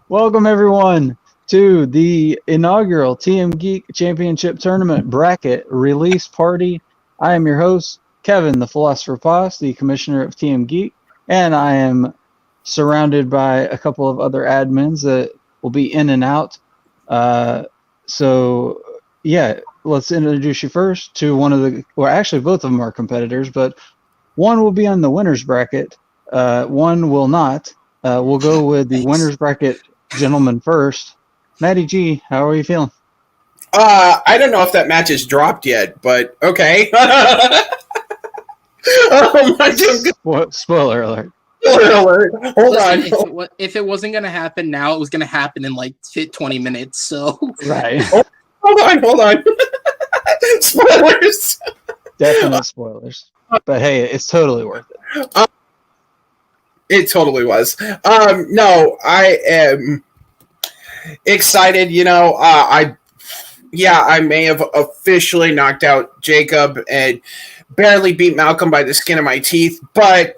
Welcome, everyone, to the inaugural TMGeek Championship Tournament Bracket Release Party. I am your host, Kevin, the Philosopher Poss, the Commissioner of TMGeek, and I am surrounded by a couple of other admins that will be in and out. So, let's introduce you first to one of the, well, actually, both of them are competitors, but one will be on the winner's bracket. One will not. We'll go with the winner's bracket gentleman first. Matty G, how are you feeling? I don't know if that match is dropped yet, but okay. Spoiler alert. Spoiler alert. Hold on. If it wasn't going to happen now, it was going to happen in like 20 minutes. So right. Hold on. Spoilers. Definite spoilers. But hey, it's totally worth it. It totally was. No, I am excited. You know, I may have officially knocked out Jacob and barely beat Malcolm by the skin of my teeth, but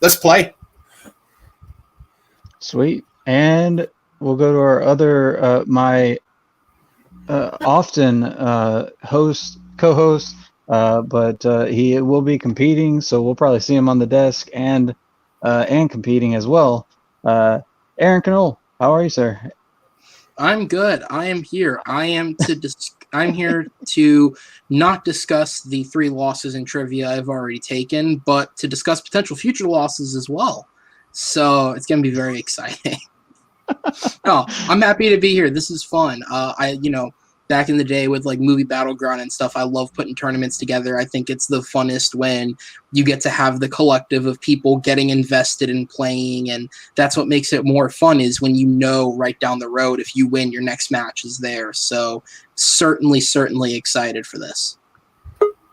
let's play. Sweet. And we'll go to our other, my often co-host, but he will be competing, so we'll probably see him on the desk and competing as well. Aaron Connole, how are you, sir? I'm good. I am here. I'm here to not discuss the 3 losses in trivia I've already taken, but to discuss potential future losses as well. So it's going to be very exciting. No, I'm happy to be here. This is fun. Back in the day with like Movie Battleground and stuff, I love putting tournaments together. I think it's the funnest when you get to have the collective of people getting invested in playing, and that's what makes it more fun is when you know right down the road if you win, your next match is there. So certainly excited for this.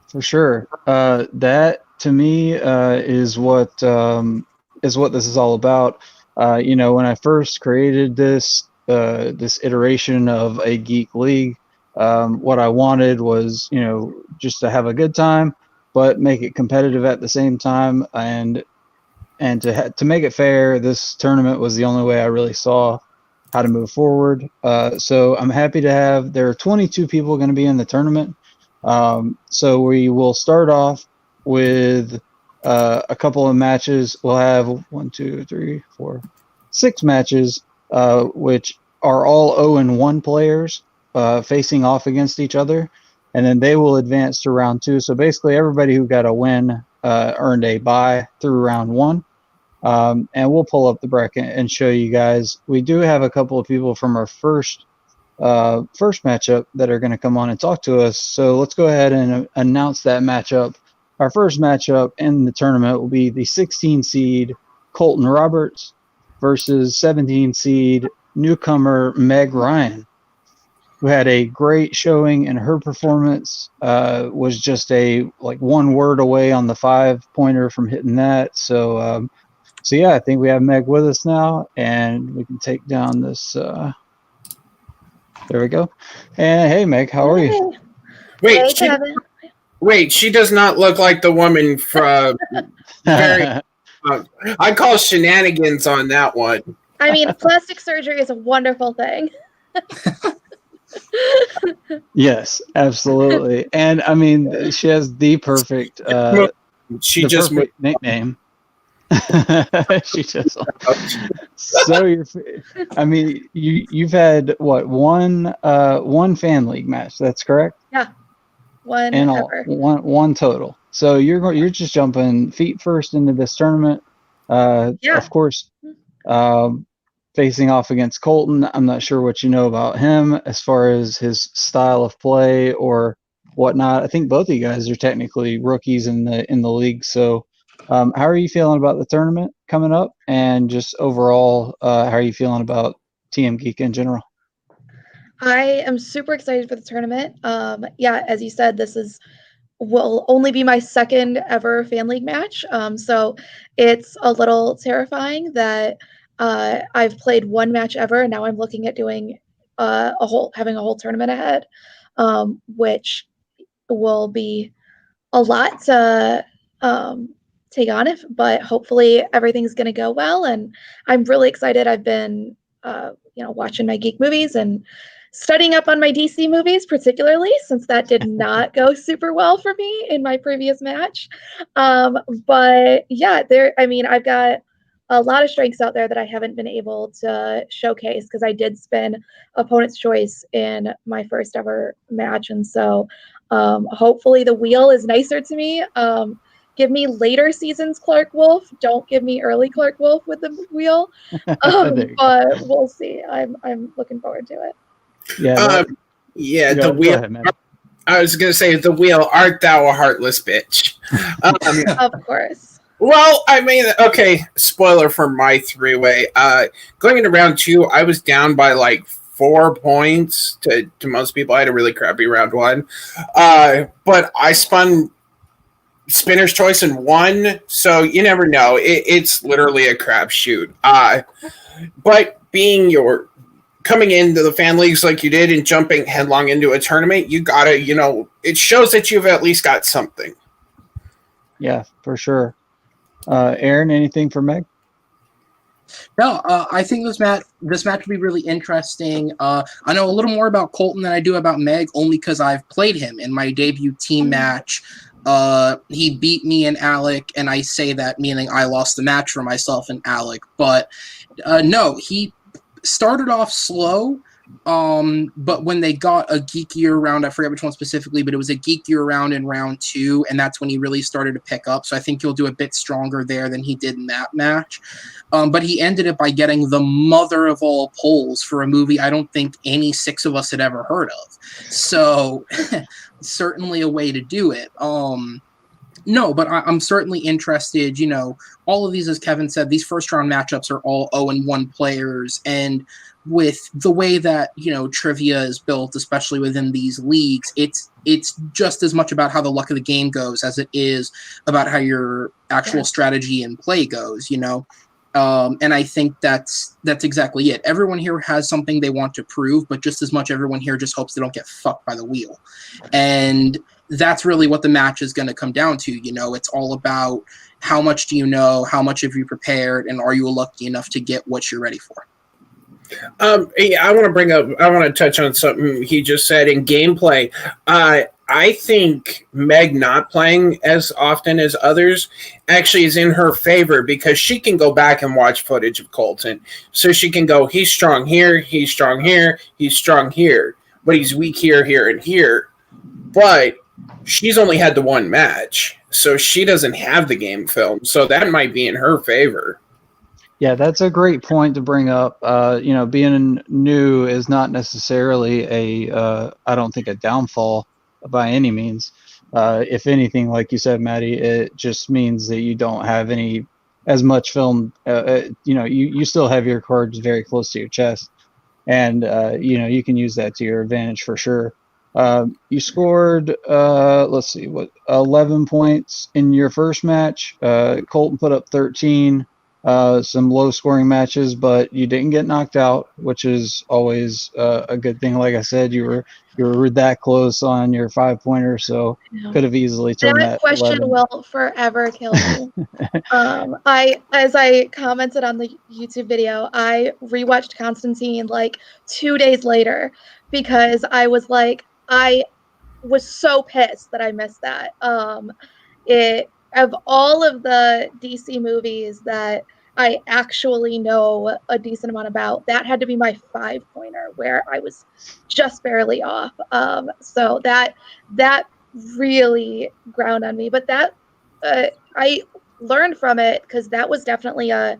For sure. That to me is what this is all about. When I first created this iteration of a Geek League, what I wanted was, just to have a good time, but make it competitive at the same time, and to make it fair. This tournament was the only way I really saw how to move forward. So I'm happy to have. There are 22 people going to be in the tournament. So we will start off with a couple of matches. We'll have 6 matches, which are all 0-1 players facing off against each other, and then they will advance to round 2. So basically, everybody who got a win earned a bye through round 1. And we'll pull up the bracket and show you guys. We do have a couple of people from our first matchup that are going to come on and talk to us. So let's go ahead and announce that matchup. Our first matchup in the tournament will be the 16 seed Colton Roberts versus 17 seed newcomer Meg Ryan, who had a great showing, and her performance was just one word away on the 5-pointer from hitting that. So I think we have Meg with us now, and we can take down this. There we go. And hey, Meg, how are you? Wait, she does not look like the woman from I call shenanigans on that one. I mean, plastic surgery is a wonderful thing. Yes, absolutely. And I mean, she has the perfect nickname. She just so you've had what, one fan league match, that's correct? Yeah. One total. So you're just jumping feet first into this tournament. Of course, facing off against Colton. I'm not sure what you know about him as far as his style of play or whatnot. I think both of you guys are technically rookies in the league. So how are you feeling about the tournament coming up, and just overall, how are you feeling about TMGeek in general? I am super excited for the tournament. As you said, will only be my second ever fan league match. So it's a little terrifying that I've played one match ever, and now I'm looking at doing having a whole tournament ahead, which will be a lot to take on it, but hopefully everything's going to go well. And I'm really excited. I've been, watching my Geek movies and studying up on my DC movies, particularly since that did not go super well for me in my previous match. But yeah, I've got a lot of strengths out there that I haven't been able to showcase because I did spin opponent's choice in my first ever match. And so hopefully the wheel is nicer to me. Give me later seasons Clark Wolf. Don't give me early Clark Wolf with the wheel. But we'll see. I'm looking forward to it. Yeah. The wheel. Ahead, I was going to say, the wheel, art thou a heartless bitch? Of course. Well, I mean, okay, spoiler for my three-way. Going into round 2, I was down by like 4 points to most people. I had a really crappy round 1. But I spun spinner's choice and won, so you never know. It's literally a crapshoot. But coming into the fan leagues like you did and jumping headlong into a tournament, you gotta, it shows that you've at least got something. Yeah, for sure. Aaron, anything for Meg? No, I think this match will be really interesting. I know a little more about Colton than I do about Meg, only because I've played him in my debut team match. He beat me and Alec, and I say that meaning I lost the match for myself and Alec. But no, he started off slow, but when they got a geekier round, I forget which one specifically, but it was a geekier round in round 2, and that's when he really started to pick up. So I think he'll do a bit stronger there than he did in that match. But he ended it by getting the mother of all polls for a movie I don't think any 6 of us had ever heard of. So certainly a way to do it. No, but I'm certainly interested. All of these, as Kevin said, these first round matchups are all 0-1 players. And with the way that, trivia is built, especially within these leagues, it's just as much about how the luck of the game goes as it is about how your actual strategy and play goes, And I think that's exactly it. Everyone here has something they want to prove, but just as much everyone here just hopes they don't get fucked by the wheel. And that's really what the match is going to come down to. It's all about how much do you know, how much have you prepared, and are you lucky enough to get what you're ready for? I want to touch on something he just said in gameplay. I think Meg not playing as often as others actually is in her favor because she can go back and watch footage of Colton. So she can go, he's strong here, he's strong here, he's strong here, but he's weak here, here, and here. But she's only had the one match, so she doesn't have the game film. So that might be in her favor. Yeah, that's a great point to bring up. Being new is not necessarily I don't think a downfall by any means. If anything, like you said, Maddie, it just means that you don't have as much film. You still have your cards very close to your chest, and you can use that to your advantage for sure. You scored 11 points in your first match. Colton put up 13. Some low scoring matches, but you didn't get knocked out, which is always a good thing. Like I said, you were that close on your 5-pointer, so could have easily turned that question 11. will forever kill me. As I commented on the YouTube video, I rewatched Constantine like 2 days later because I was so pissed that I missed that. Of all of the DC movies that I actually know a decent amount about, that had to be my 5-pointer where I was just barely off. So that really ground on me. But that I learned from it because that was definitely a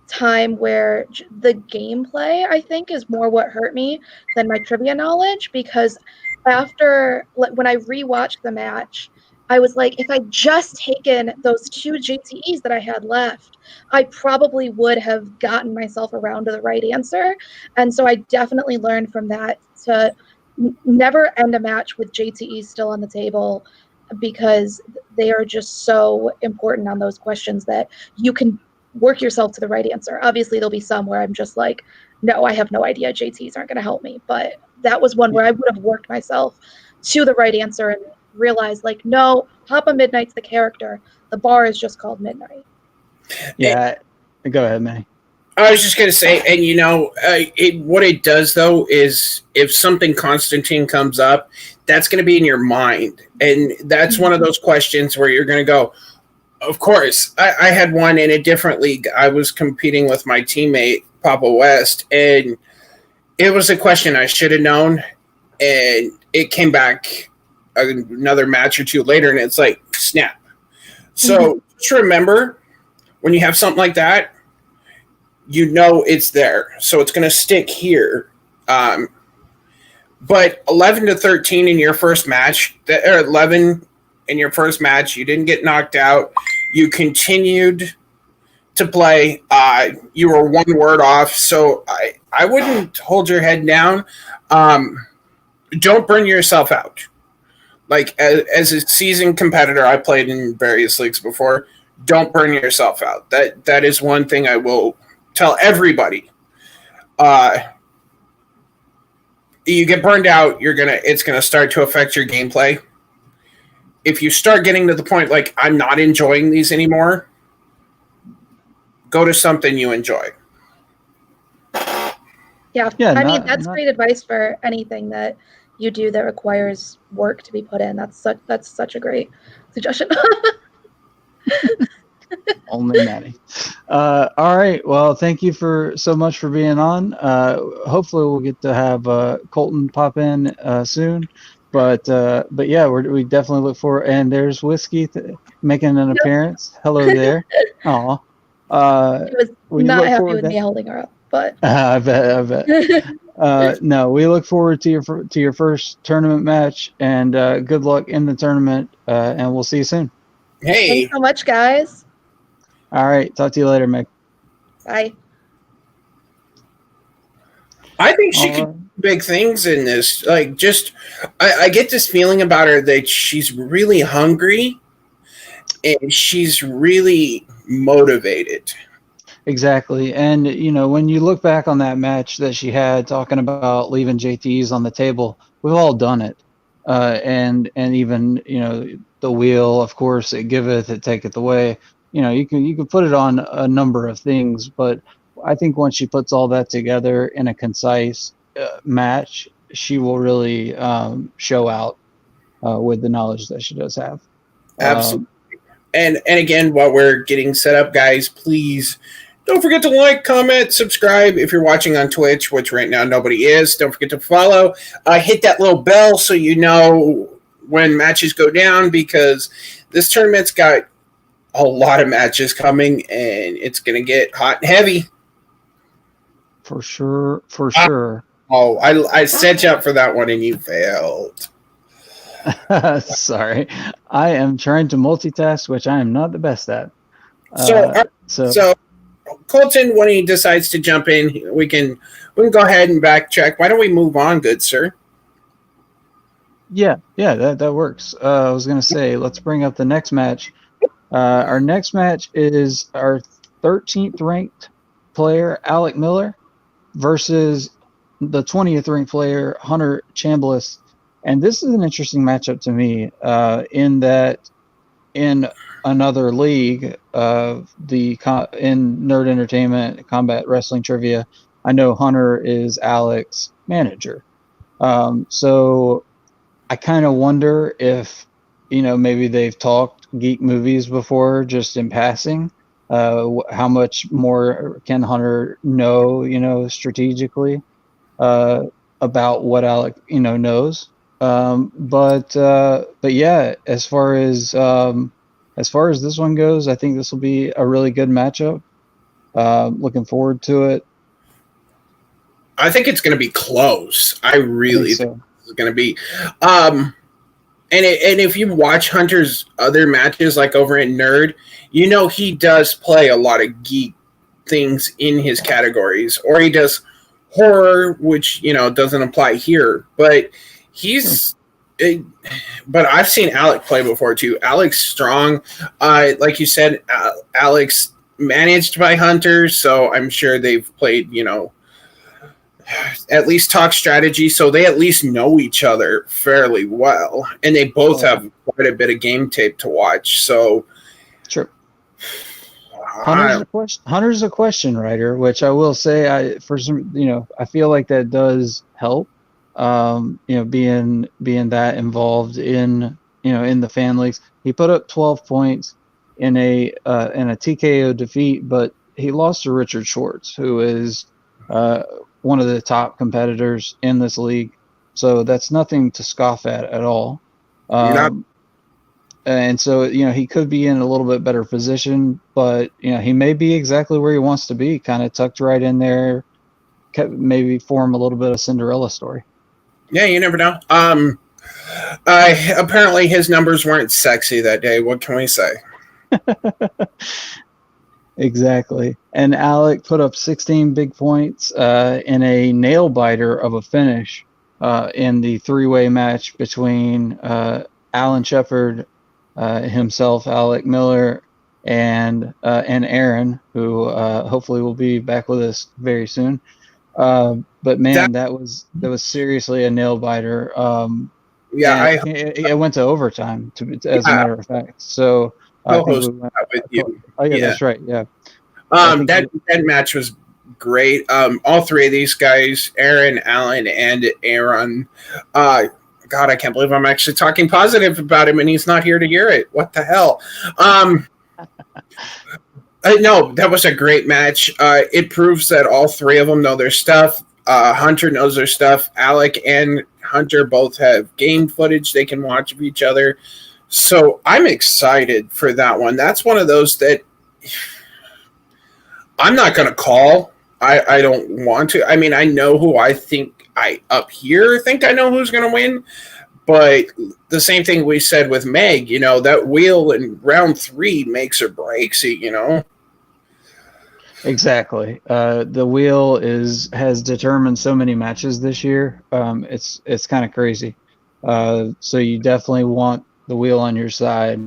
time where the gameplay, I think, is more what hurt me than my trivia knowledge, because when I rewatched the match, I was like, if I'd just taken those 2 JTEs that I had left, I probably would have gotten myself around to the right answer. And so I definitely learned from that to never end a match with JTEs still on the table, because they are just so important on those questions that you can work yourself to the right answer. Obviously, there'll be some where I'm just like, no, I have no idea. JTEs aren't going to help me. But that was one where I would have worked myself to the right answer and realized, like, no, Papa Midnight's the character. The bar is just called Midnight. Yeah, go ahead, Manny. I was just going to say, and what it does, though, is if something Constantine comes up, that's going to be in your mind. And that's one of those questions where you're going to go, of course. I had one in a different league. I was competing with my teammate, Papa West, and it was a question I should have known. And it came back another match or two later, and it's like, snap. So just remember, when you have something like that, you know it's there, so it's going to stick here. But 11-13 in your first match, or 11 in your first match, you didn't get knocked out. You continued to play. You were one word off, so I wouldn't hold your head down. Don't burn yourself out. Like, as a seasoned competitor, I played in various leagues before. Don't burn yourself out. That is one thing I will tell everybody. You get burned out, it's gonna start to affect your gameplay. If you start getting to the point like, I'm not enjoying these anymore, go to something you enjoy. Yeah, I mean, that's great advice for anything that you do that requires work to be put in. That's such a great suggestion. Only Maddie. All right. Well, thank you so much for being on. Hopefully, we'll get to have Colton pop in soon. But yeah, we definitely look forward. And there's Whiskey making an appearance. Hello there. Aw. She was not happy with me holding her up, but I bet. No, we look forward to your first tournament match, and good luck in the tournament. And we'll see you soon. Hey. Thanks so much, guys. All right. Talk to you later, Meg. Bye. I think she could do big things in this. Like, I get this feeling about her that she's really hungry and she's really motivated. Exactly. And, when you look back on that match that she had talking about leaving JTs on the table, we've all done it. And even, the wheel, of course, it giveth, it taketh away. You can put it on a number of things, but I think once she puts all that together in a concise match, she will really show out with the knowledge that she does have. Absolutely. And again, while we're getting set up, guys, please don't forget to like, comment, subscribe. If you're watching on Twitch, which right now nobody is, don't forget to follow. Hit that little bell so you know when matches go down, because this tournament's got a lot of matches coming, and it's going to get hot and heavy. For sure. Oh, I set you up for that one, and you failed. Sorry. I am trying to multitask, which I am not the best at. So Colton, when he decides to jump in, we can go ahead and backtrack. Why don't we move on, good sir? Yeah, that works. I was going to say, let's bring up the next match. Our next match is our 13th ranked player, Alec Miller, versus the 20th ranked player, Hunter Chambless. And this is an interesting matchup to me, in that in another league, in Nerd Entertainment, Combat Wrestling Trivia, I know Hunter is Alec's manager. So I kind of wonder if, maybe they've talked Geek movies before, just in passing. How much more can Hunter know, strategically, about what Alec, knows. But yeah, as far as this one goes, I think this will be a really good matchup. Looking forward to it. I think it's going to be close. I really think it's going to be. And if you watch Hunter's other matches, like over in Nerd, he does play a lot of geek things in his categories, or he does horror, which doesn't apply here. But but I've seen Alec play before too. Alec's strong. Like you said, Alec's managed by Hunter, so I'm sure they've played at least talk strategy, so they at least know each other fairly well, and they both have quite a bit of game tape to watch. So, true. Hunter's a question writer, which I will say, I feel like that does help. Being that involved in the fan leagues, he put up 12 points in a TKO defeat, but he lost to Richard Schwartz, who is one of the top competitors in this league. So that's nothing to scoff at all. And so, he could be in a little bit better position, but, he may be exactly where he wants to be, kind of tucked right in there, maybe form a little bit of Cinderella story. Yeah, you never know. Apparently his numbers weren't sexy that day. What can we say? Exactly. And Alec put up 16 big points in a nail biter of a finish in the three-way match between Alan Shepard, himself, Alec Miller, and Aaron, who hopefully will be back with us very soon. But man, that was seriously a nail biter. It went to overtime, as a matter of fact. So I think we went with you. Oh yeah, that's right. Yeah. That match was great. All three of these guys, Aaron, Alan, and Aaron. God, I can't believe I'm actually talking positive about him, and he's not here to hear it. What the hell? No, that was a great match. It proves that all three of them know their stuff. Hunter knows their stuff. Alec and Hunter both have game footage they can watch of each other. So I'm excited for that one. That's one of those that I'm not going to call. I don't want to. I mean, I know who I think up here think I know who's going to win. But the same thing we said with Meg, that wheel in round 3 makes or breaks it, Exactly. The wheel has determined so many matches this year. It's kind of crazy. So you definitely want the wheel on your side.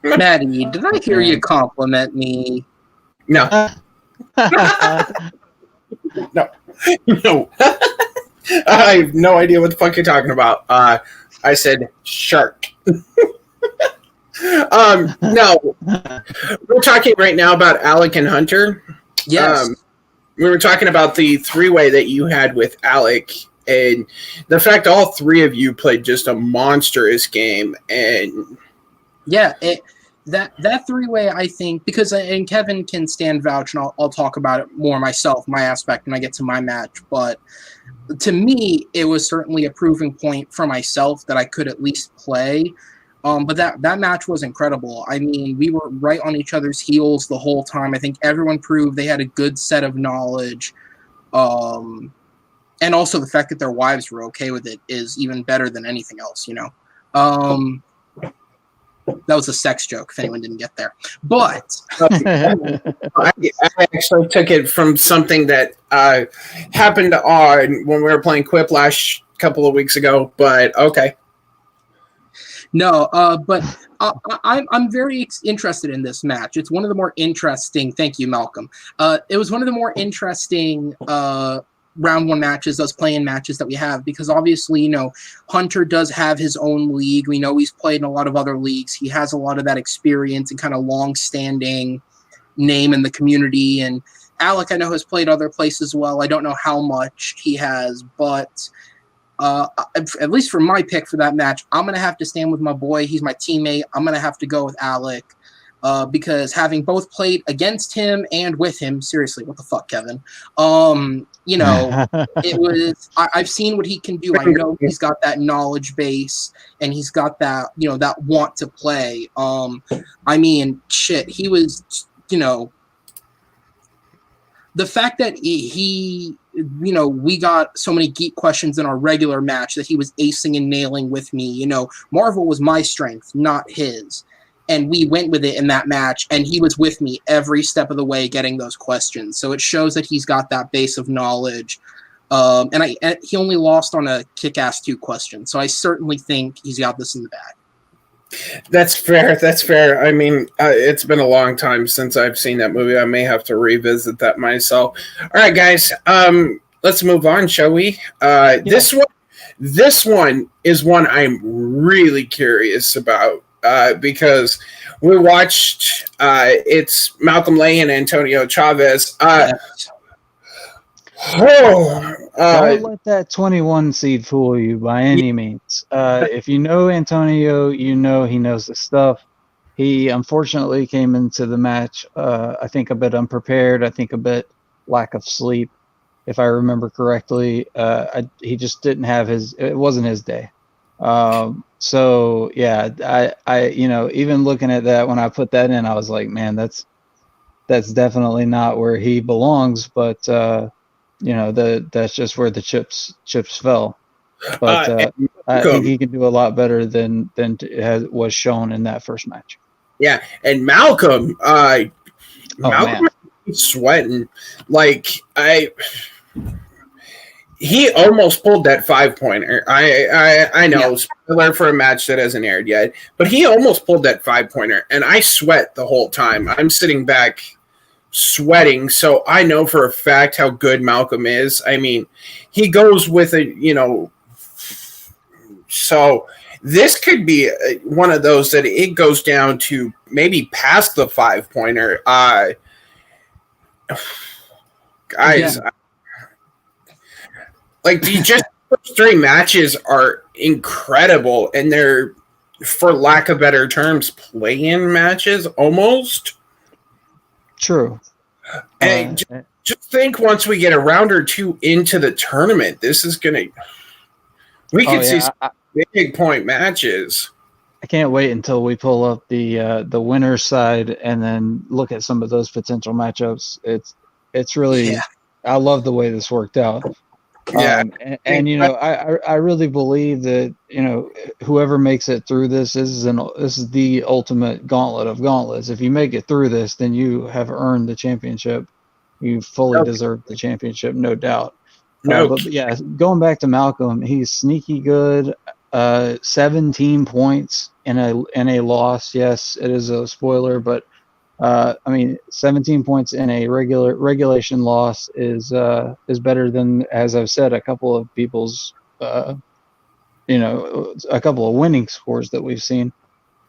Maddie, did I hear you compliment me? No. No. I have no idea what the fuck you're talking about. I said shark. No. We're talking right now about Alec and Hunter. Yes. We were talking about the three-way that you had with Alec, and the fact all three of you played just a monstrous game. And yeah, that three-way, I think, because and Kevin can stand vouch, and I'll talk about it more myself, my aspect, when I get to my match. But to me, it was certainly a proving point for myself that I could at least play. But that match was incredible. I mean, we were right on each other's heels the whole time. I think everyone proved they had a good set of knowledge. And also the fact that their wives were okay with it is even better than anything else, That was a sex joke, if anyone didn't get there. But I actually took it from something that happened on when we were playing Quiplash a couple of weeks ago. But okay. No, but I'm very interested in this match. It's one of the more interesting. Thank you, Malcolm. It was one of the more interesting round 1 matches, those play-in matches that we have, because obviously, Hunter does have his own league. We know he's played in a lot of other leagues. He has a lot of that experience and kind of long-standing name in the community. And Alec, I know, has played other places as well. I don't know how much he has, but at least for my pick for that match, I'm going to have to stand with my boy. He's my teammate. I'm going to have to go with Alec. Because having both played against him and with him, seriously, what the fuck, Kevin? It was. I've seen what he can do. I know he's got that knowledge base, and he's got that, that want to play. I mean, shit, he was, the fact that he we got so many geek questions in our regular match that he was acing and nailing with me. Marvel was my strength, not his. And we went with it in that match, and he was with me every step of the way getting those questions. So it shows that he's got that base of knowledge. And he only lost on a kick-ass 2 question. So I certainly think he's got this in the bag. That's fair. I mean, it's been a long time since I've seen that movie. I may have to revisit that myself. All right, guys. let's move on, shall we? This one is one I'm really curious about because we watched. It's Malcolm Lay and Antonio Chavez. Don't let that 21 seed fool you by any means. If you know Antonio, you know he knows the stuff. He unfortunately came into the match, I think, a bit unprepared. I think a bit lack of sleep, if I remember correctly. He just didn't have it wasn't his day. So yeah, I even looking at that when I put that in, I was like, man, that's definitely not where he belongs. But that's just where the chips fell. But I think he can do a lot better than was shown in that first match. Yeah, and Malcolm is sweating like he almost pulled that 5-pointer. I know, spoiler for a match that hasn't aired yet, but he almost pulled that 5-pointer, and I sweat the whole time. I'm sitting back sweating, so I know for a fact how good Malcolm is. I mean, he goes with so this could be one of those that it goes down to maybe past the 5-pointer. Guys, like these first 3 matches are incredible, and they're, for lack of better terms, play-in matches almost. True. And just think, once we get a round or 2 into the tournament, this is gonna. We can see some big point matches. I can't wait until we pull up the winner's side and then look at some of those potential matchups. It's really, I love the way this worked out. Yeah, and I really believe that whoever makes it through this is the ultimate gauntlet of gauntlets. If you make it through this, then you have earned the championship. You fully deserve the championship, no doubt. But yeah, going back to Malcolm, he's sneaky good. 17 points in a loss. Yes, it is a spoiler, but 17 points in a regulation loss is better than, as I've said, a couple of people's a couple of winning scores that we've seen,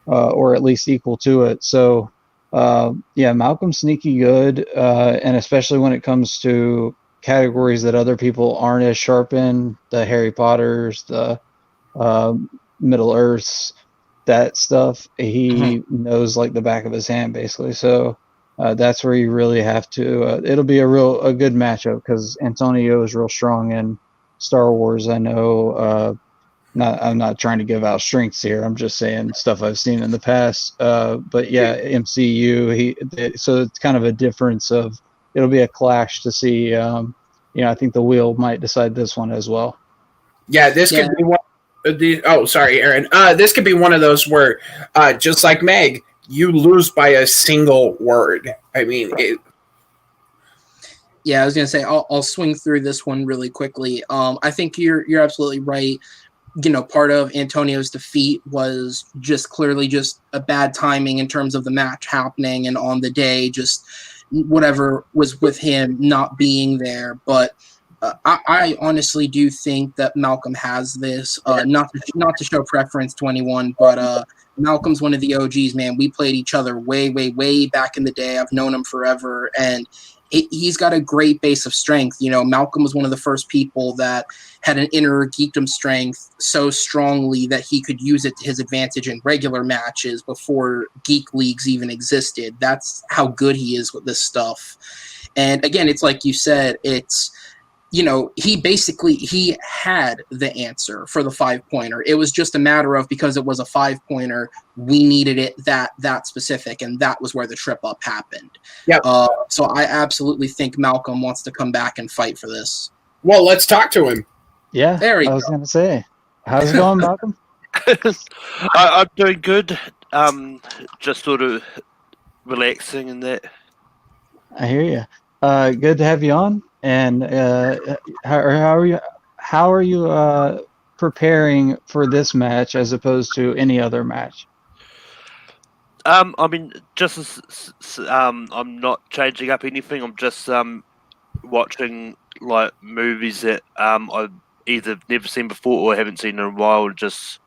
or at least equal to it. So Malcolm's sneaky good, and especially when it comes to categories that other people aren't as sharp in, the Harry Potters, the Middle Earths, that stuff, he knows like the back of his hand, basically. So that's where you really have to. It'll be a good matchup because Antonio is real strong in Star Wars. I know. I'm not trying to give out strengths here. I'm just saying stuff I've seen in the past. But yeah, MCU. So it's kind of a difference of. It'll be a clash to see. I think the wheel might decide this one as well. Yeah, this could be one. Sorry, Aaron. This could be one of those where, just like Meg, you lose by a single word. I mean, I was gonna say I'll swing through this one really quickly. I think you're absolutely right. Part of Antonio's defeat was just clearly just a bad timing in terms of the match happening and on the day, just whatever was with him not being there. But I honestly do think that Malcolm has this. Not to show preference to anyone, but Malcolm's one of the OGs, man. We played each other way, way, way back in the day. I've known him forever, and he's got a great base of strength. Malcolm was one of the first people that had an inner geekdom strength so strongly that he could use it to his advantage in regular matches before geek leagues even existed. That's how good he is with this stuff. And again, it's like you said, it's he had the answer for the 5-pointer. It was just a matter of, because it was a 5-pointer, we needed it that specific, and that was where the trip up happened. Yeah. So I absolutely think Malcolm wants to come back and fight for this. Well, let's talk to him. Yeah, I was going to say, how's it going, Malcolm? I'm doing good. Just sort of relaxing and that. I hear you. Good to have you on. And how are you preparing for this match as opposed to any other match? I'm not changing up anything. I'm just watching like movies that I've either never seen before or haven't seen in a while, just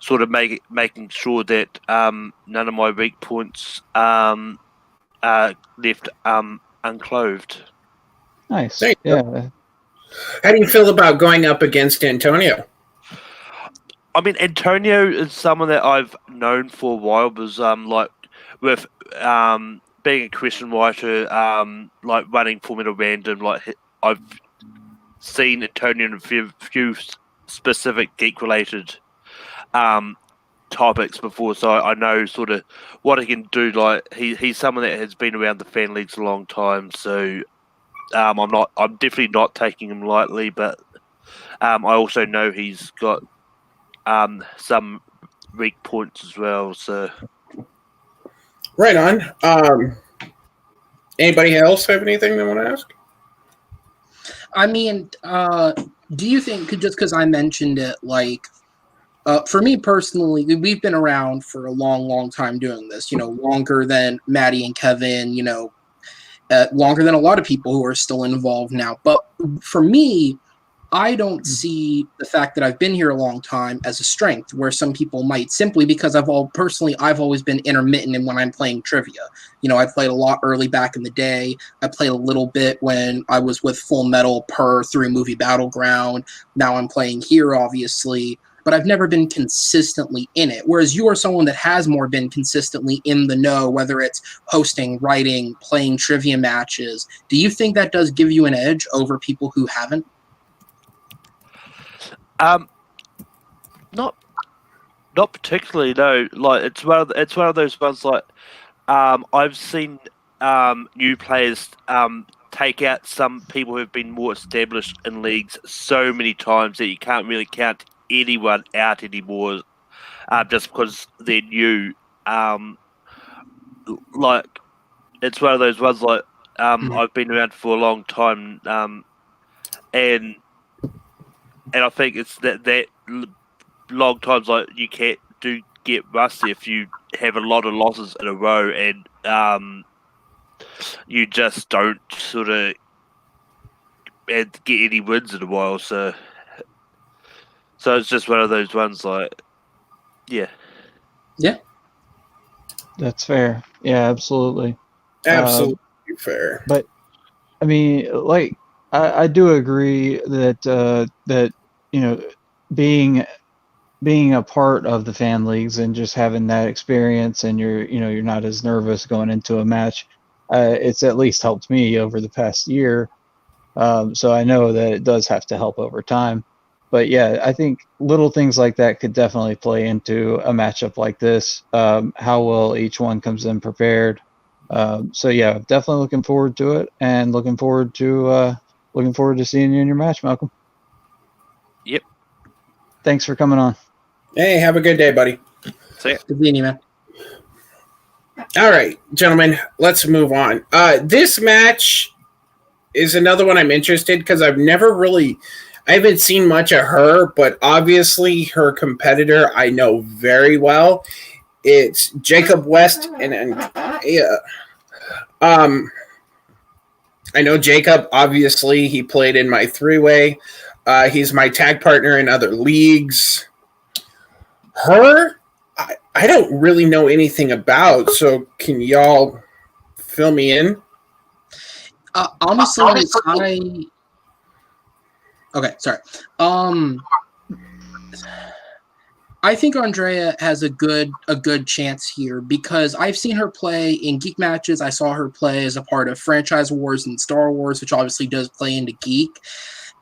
sort of making sure that none of my weak points are left unclothed. Nice. There you go. Yeah. How do you feel about going up against Antonio? I mean, Antonio is someone that I've known for a while, because like with being a question writer, like running Formula Random, like I've seen Antonio in a few specific geek related topics before, so I know sort of what he can do. Like he's someone that has been around the fan leagues a long time, so I'm definitely not taking him lightly, but I also know he's got some weak points as well. So Right on. Anybody else have anything they want to ask? I mean, do you think, just because I mentioned it, like, for me personally, we've been around for a long, long time doing this, longer than Maddie and Kevin, longer than a lot of people who are still involved now. But for me, I don't see the fact that I've been here a long time as a strength, where some people might, simply because I've always been intermittent in when I'm playing trivia. I played a lot early back in the day. I played a little bit when I was with Full Metal through Movie Battleground. Now I'm playing here, obviously, but I've never been consistently in it. Whereas you are someone that has more been consistently in the know, whether it's hosting, writing, playing trivia matches. Do you think that does give you an edge over people who haven't? Not particularly. No, like it's one of those ones. Like I've seen new players take out some people who've been more established in leagues so many times that you can't really count anyone out anymore, just because they're new. Like it's one of those ones. Like I've been around for a long time, and I think it's that long times, like you do get rusty if you have a lot of losses in a row, and you just don't sort of get any wins in a while. So it's just one of those ones. Like, yeah. That's fair. Yeah, absolutely. Absolutely fair. But I mean, like, I do agree that being a part of the fan leagues and just having that experience, and you're not as nervous going into a match. It's at least helped me over the past year. So I know that it does have to help over time. But yeah, I think little things like that could definitely play into a matchup like this. How well each one comes in prepared. So yeah, definitely looking forward to it, and looking forward to seeing you in your match, Malcolm. Yep. Thanks for coming on. Hey, have a good day, buddy. See ya. Good seeing you, man. All right, gentlemen, let's move on. This match is another one I'm interested, because I haven't seen much of her, but obviously her competitor I know very well. It's Jacob West and Andrea. I know Jacob, obviously. He played in my three-way. He's my tag partner in other leagues. Her, I don't really know anything about, so can y'all fill me in? Honestly, okay, sorry. I think Andrea has a good chance here, because I've seen her play in Geek matches. I saw her play as a part of Franchise Wars and Star Wars, which obviously does play into Geek.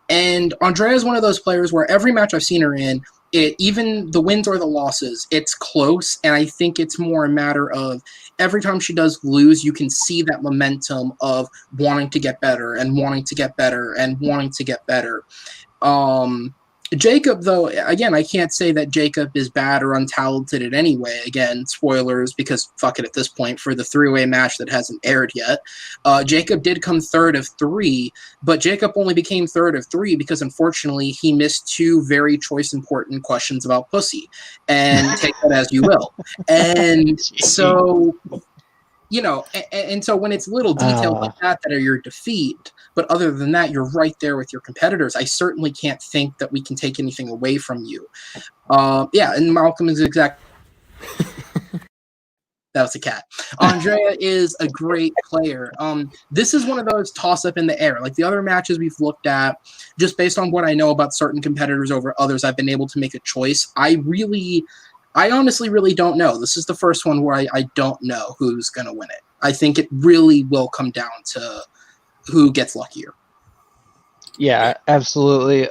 And Andrea is one of those players where every match I've seen her in, even the wins or the losses, it's close. And I think it's more a matter of every time she does lose, you can see that momentum of wanting to get better and wanting to get better and wanting to get better. Jacob, though, again, I can't say that Jacob is bad or untalented in any way. Again, spoilers, because fuck it at this point for the three-way match that hasn't aired yet. Jacob did come third of 3, but Jacob only became third of 3 because, unfortunately, he missed 2 very choice important questions about pussy. And take that as you will. And so and so when it's little details like that are your defeat, but other than that, you're right there with your competitors. I certainly can't think that we can take anything away from you. And Malcolm is exact. That was a cat. Andrea is a great player. This is one of those toss-up in the air. Like the other matches we've looked at, just based on what I know about certain competitors over others, I've been able to make a choice. I honestly really don't know. This is the first one where I don't know who's going to win it. I think it really will come down to who gets luckier. Yeah, absolutely.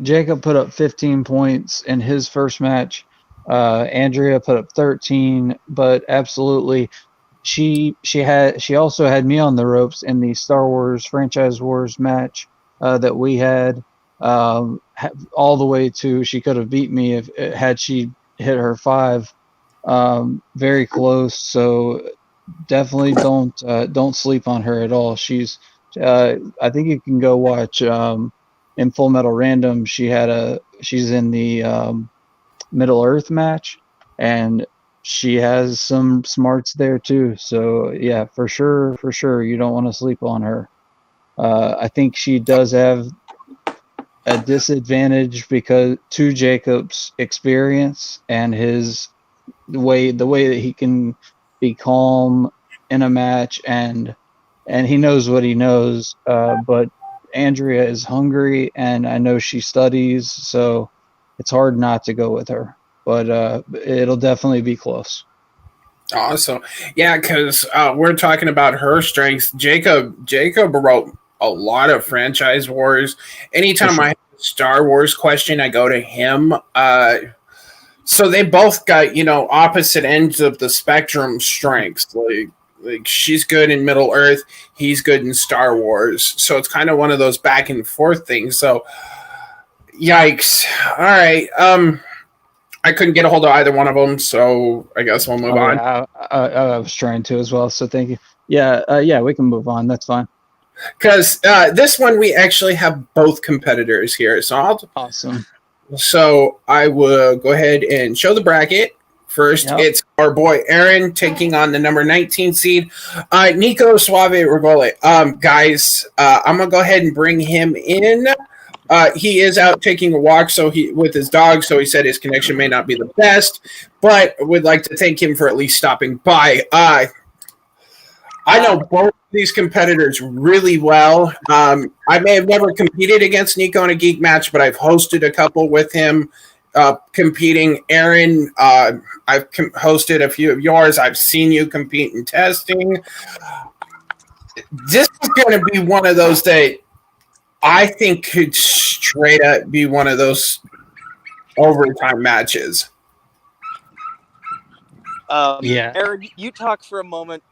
Jacob put up 15 points in his first match. Andrea put up 13, but absolutely, she also had me on the ropes in the Star Wars Franchise Wars match that we had, all the way to she could have beat me had she hit her 5. Very close. So definitely don't sleep on her at all. She's I think you can go watch in Full Metal Random. She's in the Middle Earth match, and she has some smarts there too. So yeah, for sure, you don't want to sleep on her. I think she does have a disadvantage because to Jacob's experience and the way that he can be calm in a match, and he knows what he knows. But Andrea is hungry, and I know she studies, so it's hard not to go with her, but it'll definitely be close. Awesome. Yeah, because we're talking about her strengths. Jacob wrote a lot of Franchise Wars. Anytime I have a Star Wars question, I go to him. So they both got, opposite ends of the spectrum strengths. Like she's good in Middle Earth, he's good in Star Wars. So it's kind of one of those back and forth things. So yikes. All right. I couldn't get a hold of either one of them, so I guess we'll move on. I was trying to as well, so thank you. Yeah, we can move on. That's fine. Because this one, we actually have both competitors here. Awesome. So I will go ahead and show the bracket. First, It's our boy Aaron taking on the number 19 seed, Nico, Suave, Regoli. Guys, I'm going to go ahead and bring him in. He is out taking a walk with his dog, so he said his connection may not be the best, but would like to thank him for at least stopping by. I know both these competitors really well. I may have never competed against Nico in a Geek match, but I've hosted a couple with him competing. Aaron, I've hosted a few of yours. I've seen you compete in testing. This is going to be one of those that I think could straight up be one of those overtime matches. Aaron, you talk for a moment.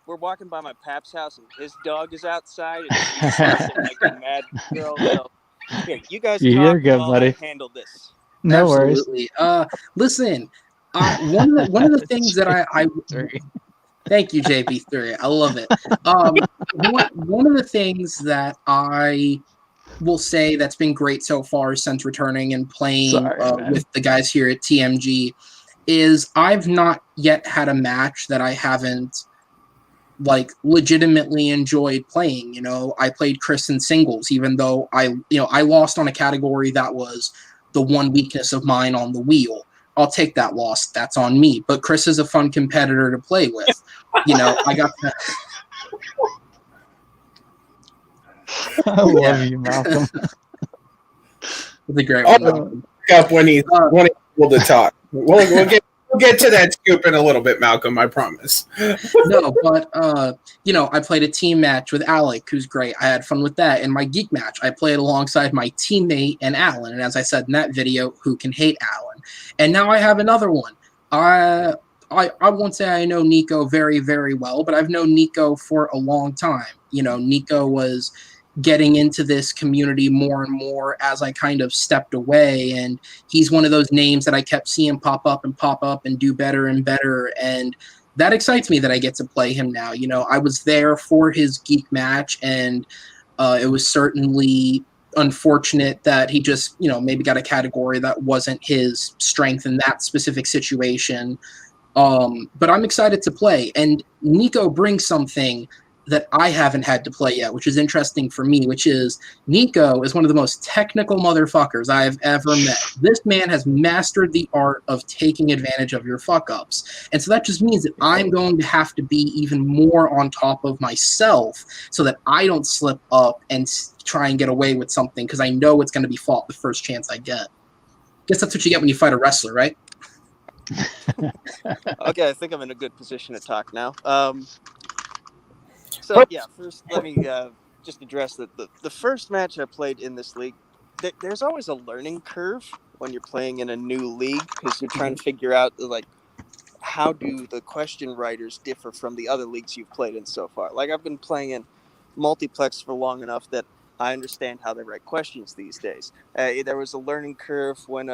We're walking by my pap's house, and his dog is outside, and he's like a mad girl. So, here, you guys talk. You're good, buddy. I handle this. No Absolutely. worries. Listen, one of the things that I thank you, JP3. I love it. One of the things that I will say that's been great so far since returning and playing with the guys here at TMG is I've not yet had a match that I haven't legitimately enjoyed playing. I played Chris in singles, even though I lost on a category that was the one weakness of mine on the wheel. I'll take that loss. That's on me. But Chris is a fun competitor to play with. I got that. I love you, Malcolm. It's a great one. Up when he's able to talk. We'll get to that scoop in a little bit, Malcolm. I promise. No, but I played a team match with Alec, who's great. I had fun with that. In my Geek match, I played alongside my teammate and Alan. And as I said in that video, who can hate Alan? And now I have another one. I won't say I know Nico very, very well, but I've known Nico for a long time. Nico was getting into this community more and more as I kind of stepped away, and he's one of those names that I kept seeing pop up and do better and better, and that excites me that I get to play him now. I was there for his Geek match, and it was certainly unfortunate that he just maybe got a category that wasn't his strength in that specific situation. But I'm excited to play. And Nico brings something that I haven't had to play yet, which is interesting for me, which is Nico is one of the most technical motherfuckers I have ever met. This man has mastered the art of taking advantage of your fuck-ups. And so that just means that I'm going to have to be even more on top of myself so that I don't slip up and try and get away with something, because I know it's going to be fought the first chance I get. Guess that's what you get when you fight a wrestler, right? Okay, I think I'm in a good position to talk now. So yeah, first let me just address that the first match I played in this league, there's always a learning curve when you're playing in a new league, because you're trying to figure out like how do the question writers differ from the other leagues you've played in so far. Like I've been playing in multiplex for long enough that I understand how they write questions these days. There was a learning curve when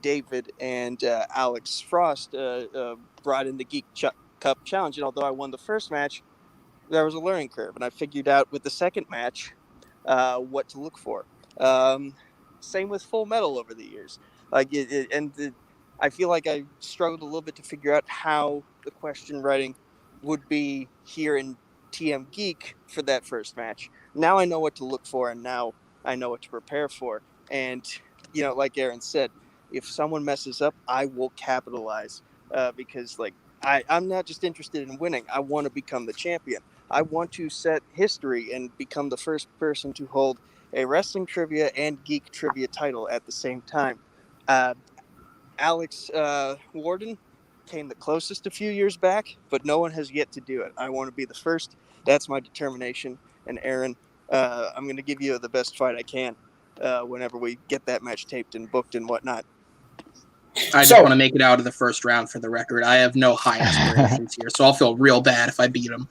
David and Alex Frost brought in the Geek Cup Challenge, and although I won the first match, there was a learning curve, and I figured out with the second match what to look for. Same with Full Metal over the years. I feel like I struggled a little bit to figure out how the question writing would be here in TMGeek for that first match. Now I know what to look for, and now I know what to prepare for. And you know, like Aaron said, if someone messes up, I will capitalize because like. I'm not just interested in winning. I want to become the champion. I want to set history and become the first person to hold a wrestling trivia and geek trivia title at the same time. Alex Warden came the closest a few years back, but no one has yet to do it. I want to be the first. That's my determination. And Aaron, I'm going to give you the best fight I can whenever we get that match taped and booked and whatnot. I just want to make it out of the first round for the record. I have no high aspirations here, so I'll feel real bad if I beat him.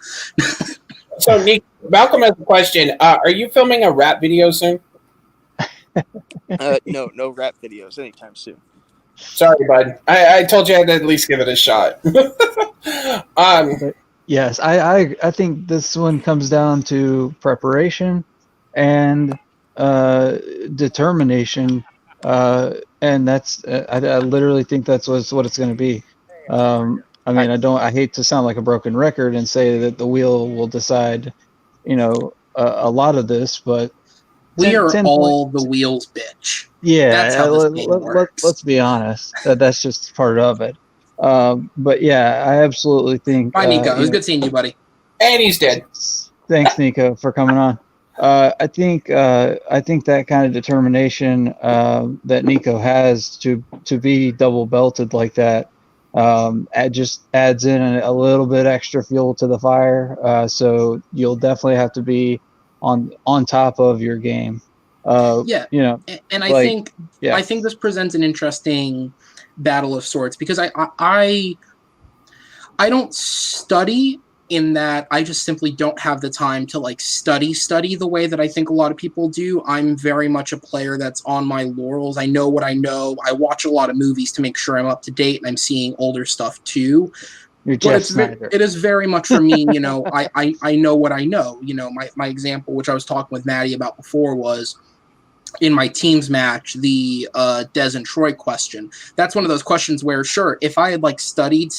So, Nick, Malcolm has a question. Are you filming a rap video soon? No rap videos anytime soon. Sorry, bud. I told you I'd at least give it a shot. Yes, I think this one comes down to preparation and determination. And that's I literally think that's what it's going to be. I mean, I hate to sound like a broken record and say that the wheel will decide, a lot of this, but we are all the wheels, bitch. Yeah, that's how this game works. Let's be honest. That's just part of it. But yeah, I absolutely think. Bye, Nico. It was good seeing you, buddy. And he's dead. Thanks, Nico, for coming on. I think that kind of determination that Nico has to be double belted like that just adds in a little bit extra fuel to the fire. So you'll definitely have to be on top of your game. And I think this presents an interesting battle of sorts, because I don't study, in that I just simply don't have the time to like study the way that I think a lot of people do. I'm very much a player that's on my laurels. I know what I know. I watch a lot of movies to make sure I'm up to date, and I'm seeing older stuff too. It is very much for me, I know what I know. My example, which I was talking with Maddie about before, was in my team's match, the Des and Troy question. That's one of those questions where, sure, if I had like studied,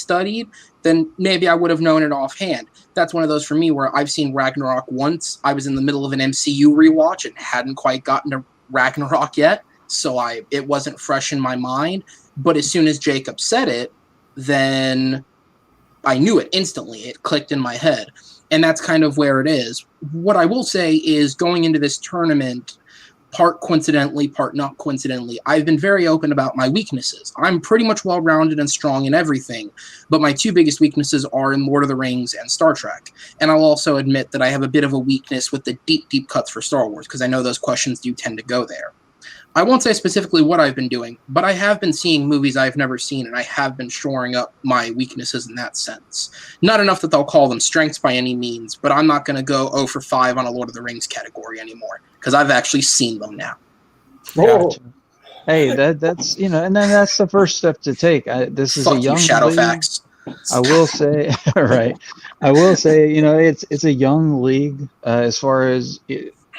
then maybe I would have known it offhand. That's one of those for me where I've seen Ragnarok once. I was in the middle of an MCU rewatch and hadn't quite gotten to Ragnarok yet, so it wasn't fresh in my mind. But as soon as Jacob said it, then I knew it instantly. It clicked in my head. And that's kind of where it is. What I will say is, going into this tournament, part coincidentally, part not coincidentally, I've been very open about my weaknesses. I'm pretty much well-rounded and strong in everything, but my two biggest weaknesses are in Lord of the Rings and Star Trek. And I'll also admit that I have a bit of a weakness with the deep cuts for Star Wars, because I know those questions do tend to go there. I won't say specifically what I've been doing, but I have been seeing movies I've never seen, and I have been shoring up my weaknesses in that sense. Not enough that they'll call them strengths by any means, but I'm not going to go 0 for 5 on a Lord of the Rings category anymore, because I've actually seen them now. Gotcha. Hey, that's and then that's the first step to take. This is a young Shadowfax. I will say, right? I will say, it's a young league as far as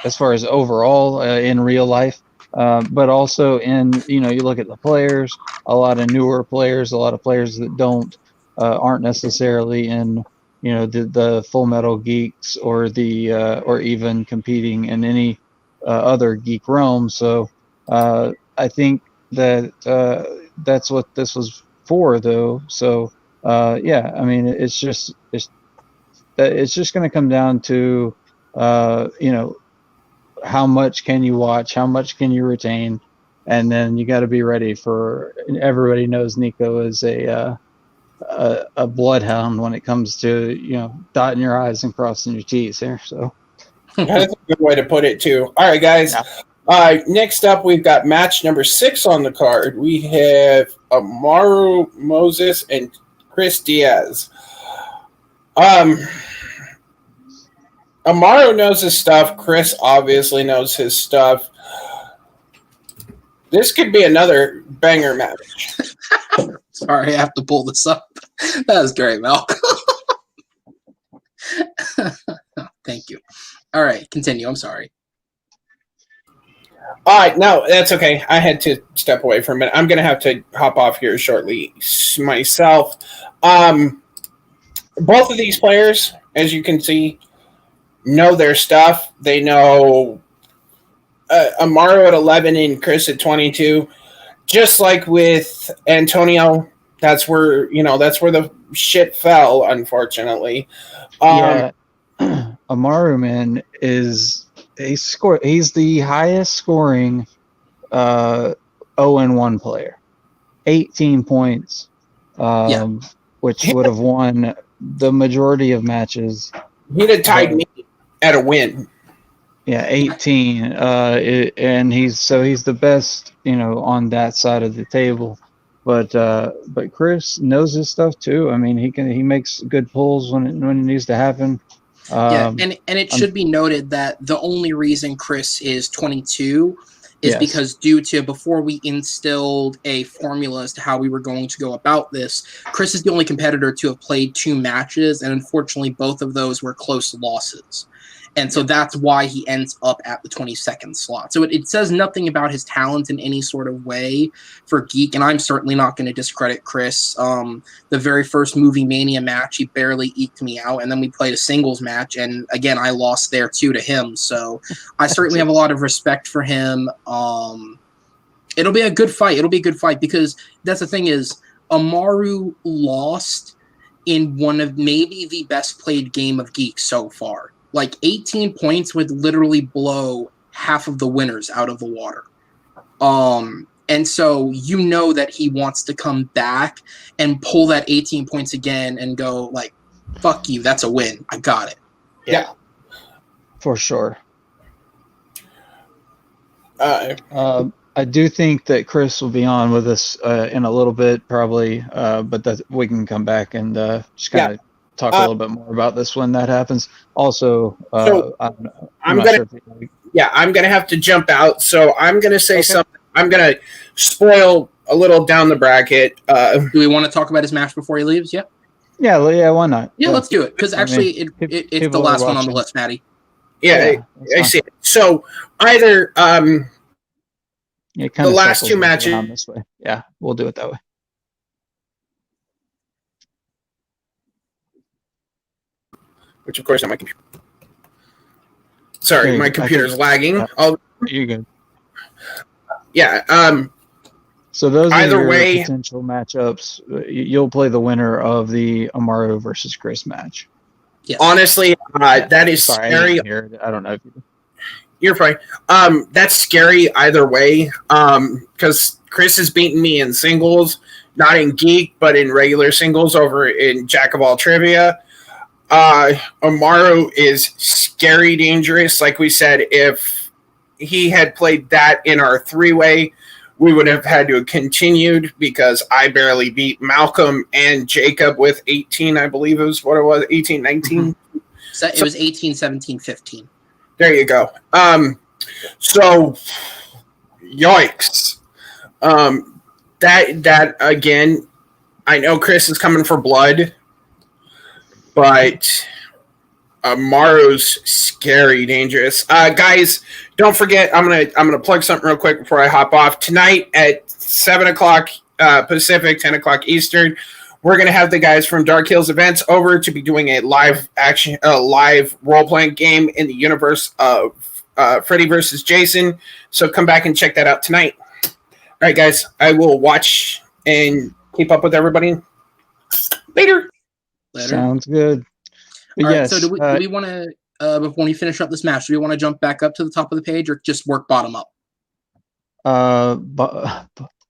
overall in real life. but also you look at the players, a lot of newer players, a lot of players that aren't necessarily in, the Full Metal Geeks or or even competing in any other geek realm. So I think that that's what this was for, though. So yeah, I mean, it's just going to come down to how much can you watch, how much can you retain, and then you got to be ready for. Everybody knows Nico is a bloodhound when it comes to dotting your I's and crossing your T's here. So that's a good way to put it too. All right, guys. Yeah. Next up, we've got match number 6 on the card. We have Amarú, Moses, and Chris Diaz. Amarú knows his stuff. Chris obviously knows his stuff. This could be another banger match. Sorry, I have to pull this up. That was great, Malcolm. Thank you. All right, continue. I'm sorry. All right, no, that's okay. I had to step away for a minute. I'm going to have to hop off here shortly myself. Both of these players, as you can see, know their stuff. They know Amarú at 11 and Chris at 22. Just like with Antonio, that's where the shit fell, unfortunately. Yeah, Amarú, man, he's the highest scoring 0-1 player. 18 points, which would have won the majority of matches. He'd have tied me at a win. Yeah, 18, and he's the best, on that side of the table. But Chris knows his stuff too. I mean, he makes good pulls when it needs to happen. And it should be noted that the only reason Chris is 22 is because due to before we instilled a formula as to how we were going to go about this, Chris is the only competitor to have played 2 matches, and unfortunately both of those were close losses. And so that's why he ends up at the 22nd slot. So it says nothing about his talent in any sort of way for Geek, and I'm certainly not going to discredit Chris. The very first Movie Mania match, he barely eked me out, and then we played a singles match, and again, I lost there too to him. So I certainly have a lot of respect for him. It'll be a good fight. It'll be a good fight because that's the thing is, Amarú lost in one of maybe the best played game of Geek so far. Like 18 points would literally blow half of the winners out of the water. And so that he wants to come back and pull that 18 points again and go like, fuck you, that's a win. I got it. Yeah. For sure. I do think that Chris will be on with us in a little bit, probably, but that we can come back and just kind of talk a little bit more about this when that happens. Also, I'm gonna have to jump out, so I'm gonna say something. I'm gonna spoil a little down the bracket. Do we want to talk about his match before he leaves? Yeah. Yeah. Why not? Yeah, let's do it because actually, it's the last one on the list, Maddie. Yeah, I see it. So either the last 2 matches. This way. Yeah, we'll do it that way. Which, of course, on my computer. Sorry, my computer's lagging. You're good. Yeah. So those either are your way, potential matchups. You'll play the winner of the Amarú versus Chris match. Yes. Honestly, that is scary. I don't know if you're fine. That's scary either way. Because Chris has beaten me in singles, not in Geek, but in regular singles over in Jack of All Trivia. Amarú is scary dangerous. Like we said, if he had played that in our 3-way, we would have had to have continued because I barely beat Malcolm and Jacob with 18, I believe it was what it was, 18, 19. So it was 18, 17, 15. There you go. So, yikes. That again, I know Chris is coming for blood. But Amaru's scary, dangerous. Guys, don't forget. I'm gonna plug something real quick before I hop off. Tonight at 7 o'clock Pacific, 10 o'clock Eastern, we're gonna have the guys from Dark Hills Events over to be doing a live role playing game in the universe of Freddy versus Jason. So come back and check that out tonight. All right, guys. I will watch and keep up with everybody. Later. Sounds good. But All right, yes, so do we want to, before we finish up this match, do we want to jump back up to the top of the page or just work bottom up?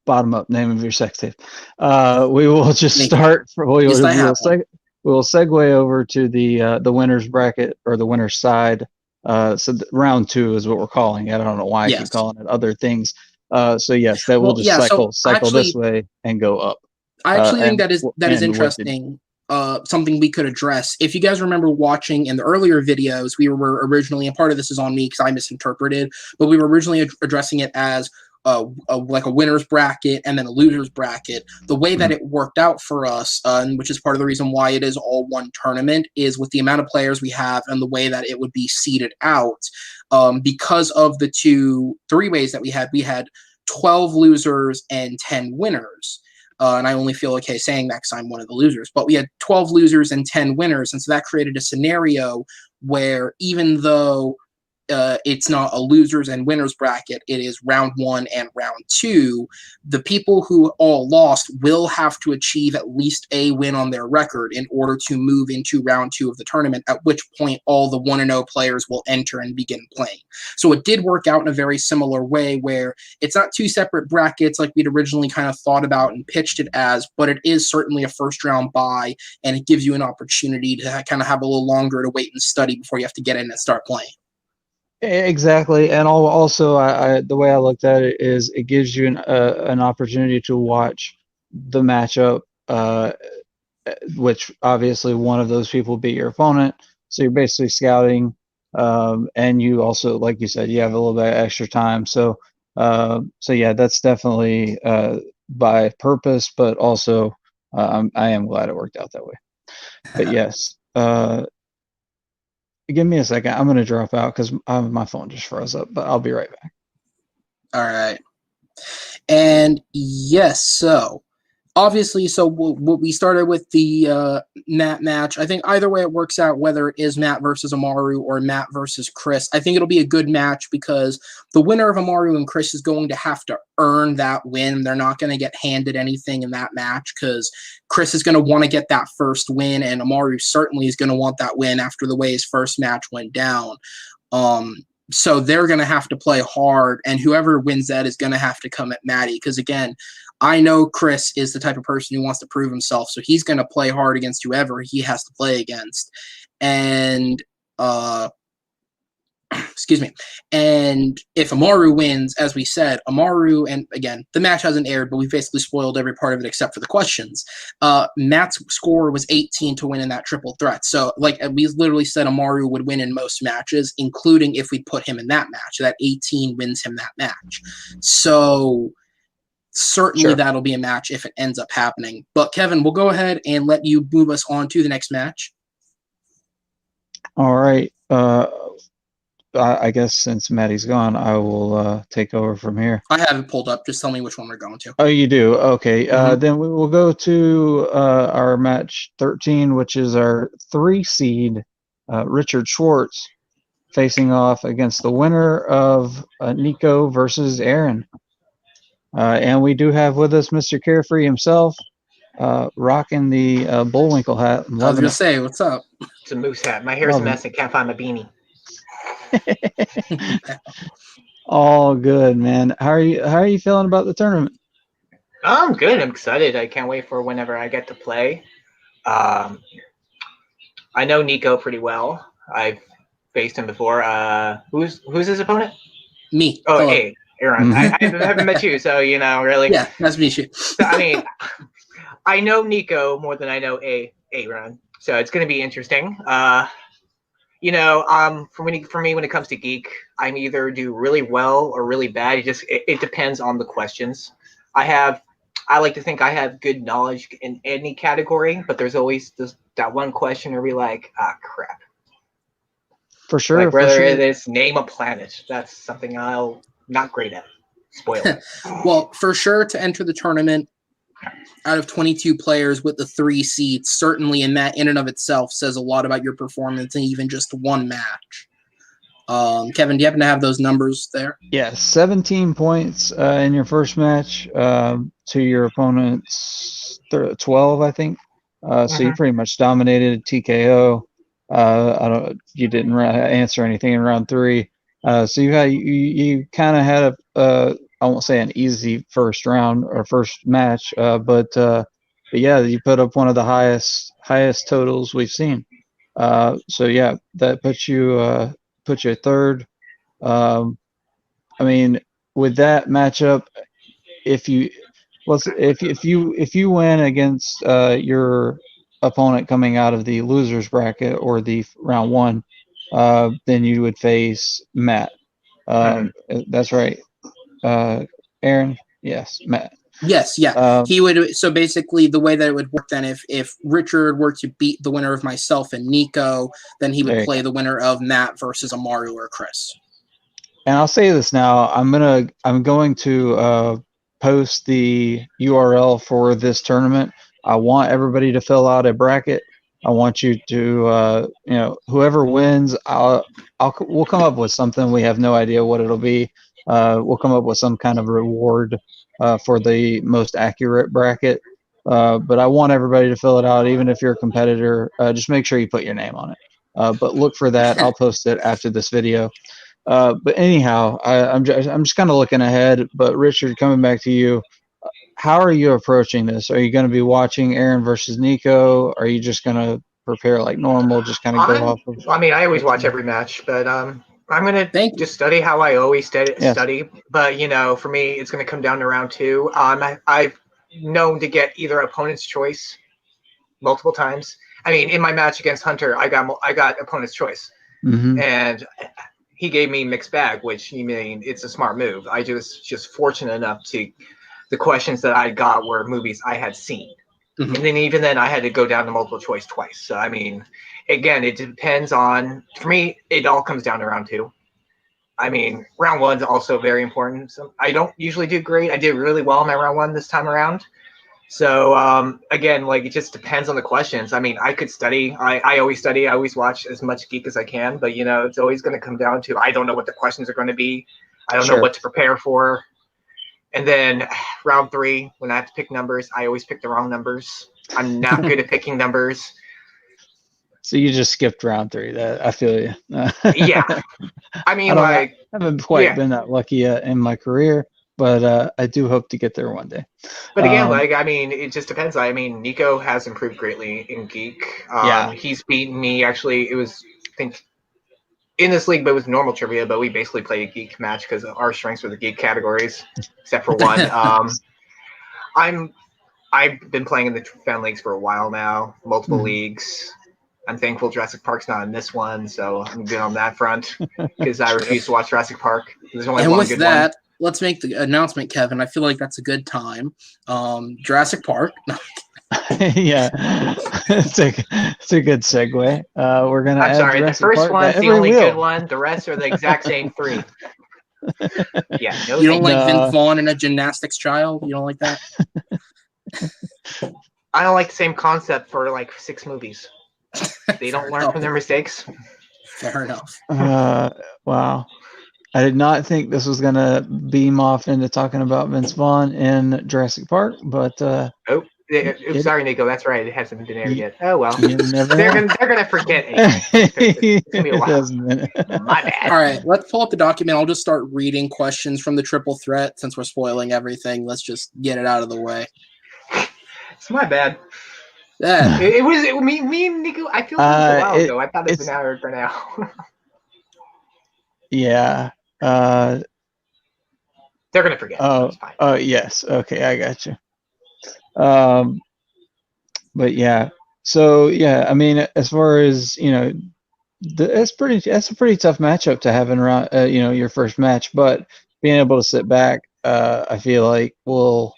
Bottom up, name of your sex tape. We will just start. We will segue over to the winners bracket or the winners side. So round 2 is what we're calling it. I don't know why I keep calling it other things. So yes, that will just cycle this way and go up. I actually think that is interesting. Something we could address. If you guys remember watching in the earlier videos, we were originally, and part of this is on me because I misinterpreted, but we were originally addressing it as like a winner's bracket and then a loser's bracket. The way that it worked out for us, and which is part of the reason why it is all one tournament, is with the amount of players we have and the way that it would be seeded out. Because of the 2 3-ways that we had 12 losers and 10 winners. And I only feel okay saying that because I'm one of the losers. But we had 12 losers and 10 winners. And so that created a scenario where even though it's not a losers and winners bracket, it is round 1 and round 2, the people who all lost will have to achieve at least a win on their record in order to move into round 2 of the tournament, at which point all the 1-0 players will enter and begin playing. So it did work out in a very similar way where it's not 2 separate brackets like we'd originally kind of thought about and pitched it as, but it is certainly a first round bye, and it gives you an opportunity to kind of have a little longer to wait and study before you have to get in and start playing. Exactly, and also the way I looked at it is it gives you an opportunity to watch the matchup, which obviously one of those people beat your opponent. So you're basically scouting, and you also, like you said, you have a little bit of extra time. So yeah, that's definitely by purpose, but also I am glad it worked out that way. But yes. Give me a second. I'm going to drop out because my phone just froze up, but I'll be right back. All right. And yes, so obviously, so we started with the Matt match. I think either way it works out, whether it is Matt versus Amarú or Matt versus Chris, I think it'll be a good match because the winner of Amarú and Chris is going to have to earn that win. They're not going to get handed anything in that match because Chris is going to want to get that first win, and Amarú certainly is going to want that win after the way his first match went down. So they're going to have to play hard, and whoever wins that is going to have to come at Maddie because, again, I know Chris is the type of person who wants to prove himself, so he's going to play hard against whoever he has to play against. And, excuse me. And if Amarú wins, as we said, Amarú, and again, the match hasn't aired, but we basically spoiled every part of it except for the questions. Matt's score was 18 to win in that triple threat. So, like, we literally said Amarú would win in most matches, including if we put him in that match. That 18 wins him that match. So certainly that'll be a match if it ends up happening. But Kevin, we'll go ahead and let you move us on to the next match. All right. I guess since Maddie's gone, I will take over from here. I have it pulled up. Just tell me which one we're going to. Oh, you do? Okay. Then we will go to our match 13, which is our 3 seed, Richard Schwartz, facing off against the winner of Nico versus Aaron. And we do have with us Mr. Carefree himself, rocking the Bullwinkle hat. I was going to say, what's up? It's a moose hat. My hair's a mess. I can't find my beanie. All good, man. How are you feeling about the tournament? I'm good. I'm excited. I can't wait for whenever I get to play. I know Nico pretty well. I've faced him before. Who's his opponent? Me. Oh, hey. Aaron. I haven't met you, so really. Yeah, nice to meet you. So, I mean, I know Nico more than I know Aaron, so it's going to be interesting. For me, when it comes to Geek, I'm either do really well or really bad. It depends on the questions. I like to think I have good knowledge in any category, but there's always that one question where we're like, crap. for sure. Like whether for sure. it is name a planet. That's something I'm not great at. Spoil it. Well, for sure to enter the tournament out of 22 players with the 3 seats, certainly in and of itself says a lot about your performance in even just one match. Kevin, do you happen to have those numbers there? Yeah, 17 points in your first match to your opponent's 12, I think. So you pretty much dominated TKO. You didn't answer anything in round 3. So you kind of had I won't say an easy first round or first match, but yeah, you put up one of the highest totals we've seen. So yeah, that puts you third. I mean, with that matchup, if you win against your opponent coming out of the losers bracket or the round 1, then you would face Matt. That's right. Aaron? Yes, Matt. Yes, yeah. He would. So basically, the way that it would work then, if Richard were to beat the winner of myself and Nico, then he would play the winner of Matt versus Amarú or Chris. And I'll say this now: I'm going to post the URL for this tournament. I want everybody to fill out a bracket. I want you to, whoever wins, we'll come up with something. We have no idea what it'll be. We'll come up with some kind of reward for the most accurate bracket. But I want everybody to fill it out, even if you're a competitor. Just make sure you put your name on it. But look for that. I'll post it after this video. But anyhow, I'm just kind of looking ahead. But Richard, coming back to you, how are you approaching this? Are you going to be watching Aaron versus Nico? Are you just going to prepare like normal, just kind of go off of? I mean, I always watch every match, but I'm going to just study how I always study. But, for me, it's going to come down to round 2. I've known to get either opponent's choice multiple times. I mean, in my match against Hunter, I got opponent's choice. And he gave me mixed bag, which, it's a smart move. I just fortunate enough to the questions that I got were movies I had seen. And then even then I had to go down to multiple choice twice. So, I mean, again, it depends on, for me, it all comes down to round 2. I mean, round 1's also very important. So I don't usually do great. I did really well in my round 1 this time around. So, again, it just depends on the questions. I mean, I could study. I always study. I always watch as much Geek as I can. But, it's always going to come down to I don't know what the questions are going to be. I don't know what to prepare for. And then round 3, when I have to pick numbers, I always pick the wrong numbers. I'm not good at picking numbers. So you just skipped round 3. That I feel you. Yeah. I mean, I haven't quite been that lucky yet in my career, but I do hope to get there one day. But again, I mean, it just depends. I mean, Nico has improved greatly in Geek. He's beaten me. Actually, it was, I think, in this league, but it was normal trivia, but we basically played a Geek match because our strengths were the Geek categories, except for one. I've been playing in the fan leagues for a while now, multiple leagues. I'm thankful Jurassic Park's not in this one, so I'm good on that front because I refuse to watch Jurassic Park. There's only one good one. Let's make the announcement, Kevin. I feel like that's a good time. Jurassic Park. Yeah, it's a good segue. We're gonna. I'm sorry. Jurassic The first Park one's the only good one. The rest are the exact same 3. Yeah. No, you don't like Vince Vaughn and a gymnastics child? You don't like that? I don't like the same concept for 6 movies. They don't learn from their mistakes. Fair enough. Wow. I did not think this was going to beam off into talking about Vince Vaughn in Jurassic Park, but... sorry, Nico. That's right. It hasn't been aired yet. Oh, well. They're gonna forget it. It's going to be a while. My bad. All right. Let's pull up the document. I'll just start reading questions from the triple threat. Since we're spoiling everything, let's just get it out of the way. It's my bad. Yeah. Me and Nico, I feel like it was a while ago. I thought it's been aired for now. Yeah. They're gonna forget. Oh, yes. Okay, I got you. But yeah. So yeah, I mean, as far as that's a pretty tough matchup to have in round, your first match. But being able to sit back, I feel like will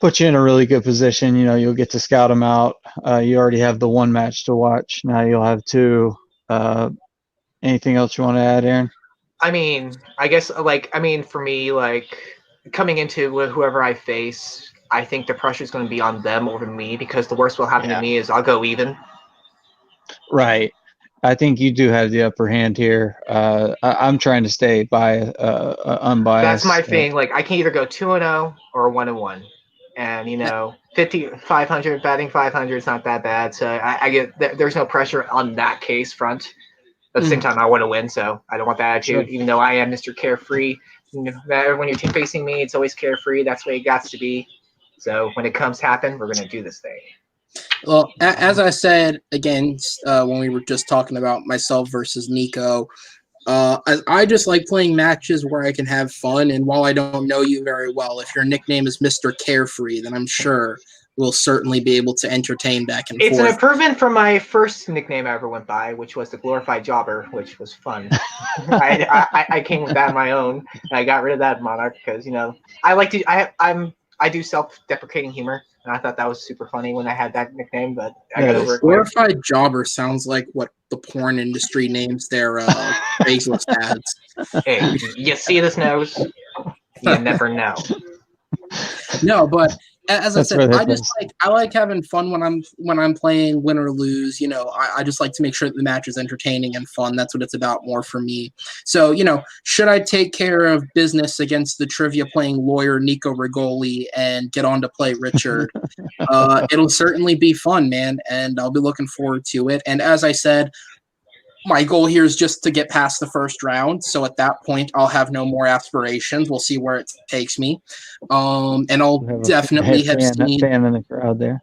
put you in a really good position. You'll get to scout them out. You already have the one match to watch. Now you'll have 2. Anything else you want to add, Aaron? I mean, I guess for me, coming into whoever I face, I think the pressure is going to be on them over me because the worst will happen to me is I'll go even. Right. I think you do have the upper hand here. I'm trying to stay unbiased. That's my thing. I can either go 2-0 or 1-1, and 500 batting 500 is not that bad. So I get there's no pressure on that case front. At the same time, I want to win, so I don't want that attitude. Sure. Even though I am Mr. Carefree, when you're facing me, it's always carefree. That's the way it got to be. So when it comes to happen, we're going to do this thing. Well, as I said, again, when we were just talking about myself versus Nico, I just like playing matches where I can have fun. And while I don't know you very well, if your nickname is Mr. Carefree, then I'm sure we'll certainly be able to entertain back and forth. It's an improvement from my first nickname I ever went by, which was the Glorified Jobber, which was fun. I came with that on my own, and I got rid of that monarch because I do self-deprecating humor, and I thought that was super funny when I had that nickname, but I got over it. Glorified Jobber sounds like what the porn industry names their Craigslist ads. Hey, you see this nose? You never know. No, but as I said, I like having fun when I'm playing win or lose. I just like to make sure that the match is entertaining and fun. That's what it's about more for me. So, should I take care of business against the trivia playing lawyer Nico Regoli and get on to play Richard, it'll certainly be fun, man, and I'll be looking forward to it. And as I said, my goal here is just to get past the first round. So at that point, I'll have no more aspirations. We'll see where it takes me. And I'll definitely have seen fan in the crowd there.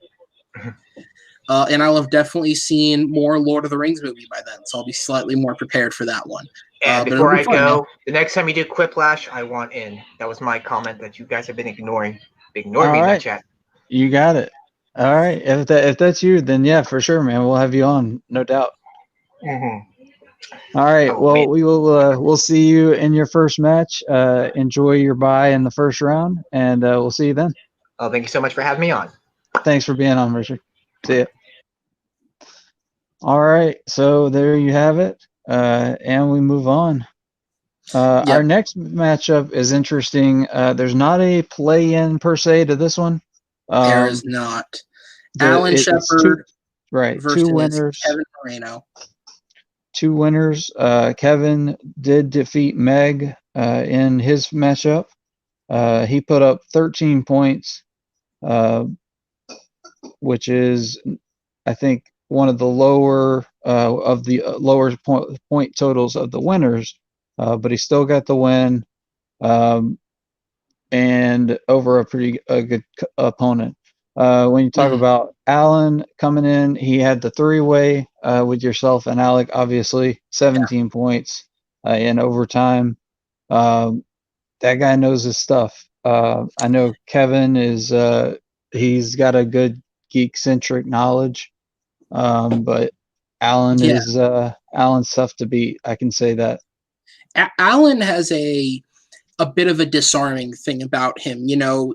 And I'll have definitely seen more Lord of the Rings movie by then. So I'll be slightly more prepared for that one. And before I go, the next time you do Quiplash, I want in. That was my comment that you guys have been ignoring. Ignore me in that chat. You got it. All right. If that's you, then yeah, for sure, man. We'll have you on, no doubt. Mm-hmm. All right. We'll see you in your first match. Enjoy your bye in the first round, and we'll see you then. Oh, thank you so much for having me on. Thanks for being on, Richard. See ya. All right. So there you have it, and we move on. Our next matchup is interesting. There's not a play-in per se to this one. There is not. Alan Shepard. Versus 2 winners. Kevin Moreno. 2 winners. Kevin did defeat Meg in his matchup. He put up 13 points, which is, I think, one of the lower point totals of the winners. But he still got the win, and over a good opponent. When you talk about Alan coming in, he had the 3-way with yourself and Alec, obviously, 17 points in overtime. That guy knows his stuff. I know Kevin he's got a good geek-centric knowledge, but Alan is Alan's tough to beat. I can say that. Alan has a bit of a disarming thing about him.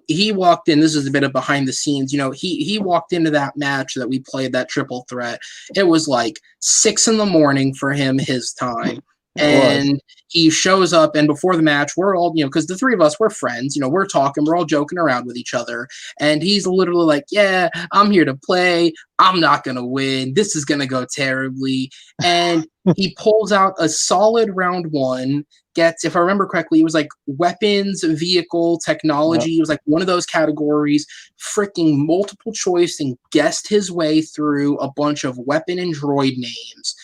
He walked in, this is a bit of behind the scenes, he walked into that match that we played, that triple threat. It was like 6 a.m. for him, his time. And he shows up, and before the match, we're all, because the 3 of us, we're friends, we're talking, we're all joking around with each other. And he's literally like, yeah, I'm here to play. I'm not going to win. This is going to go terribly. And he pulls out a solid round 1, gets, if I remember correctly, it was like weapons, vehicle, technology. Yep. It was like one of those categories, freaking multiple choice, and guessed his way through a bunch of weapon and droid names.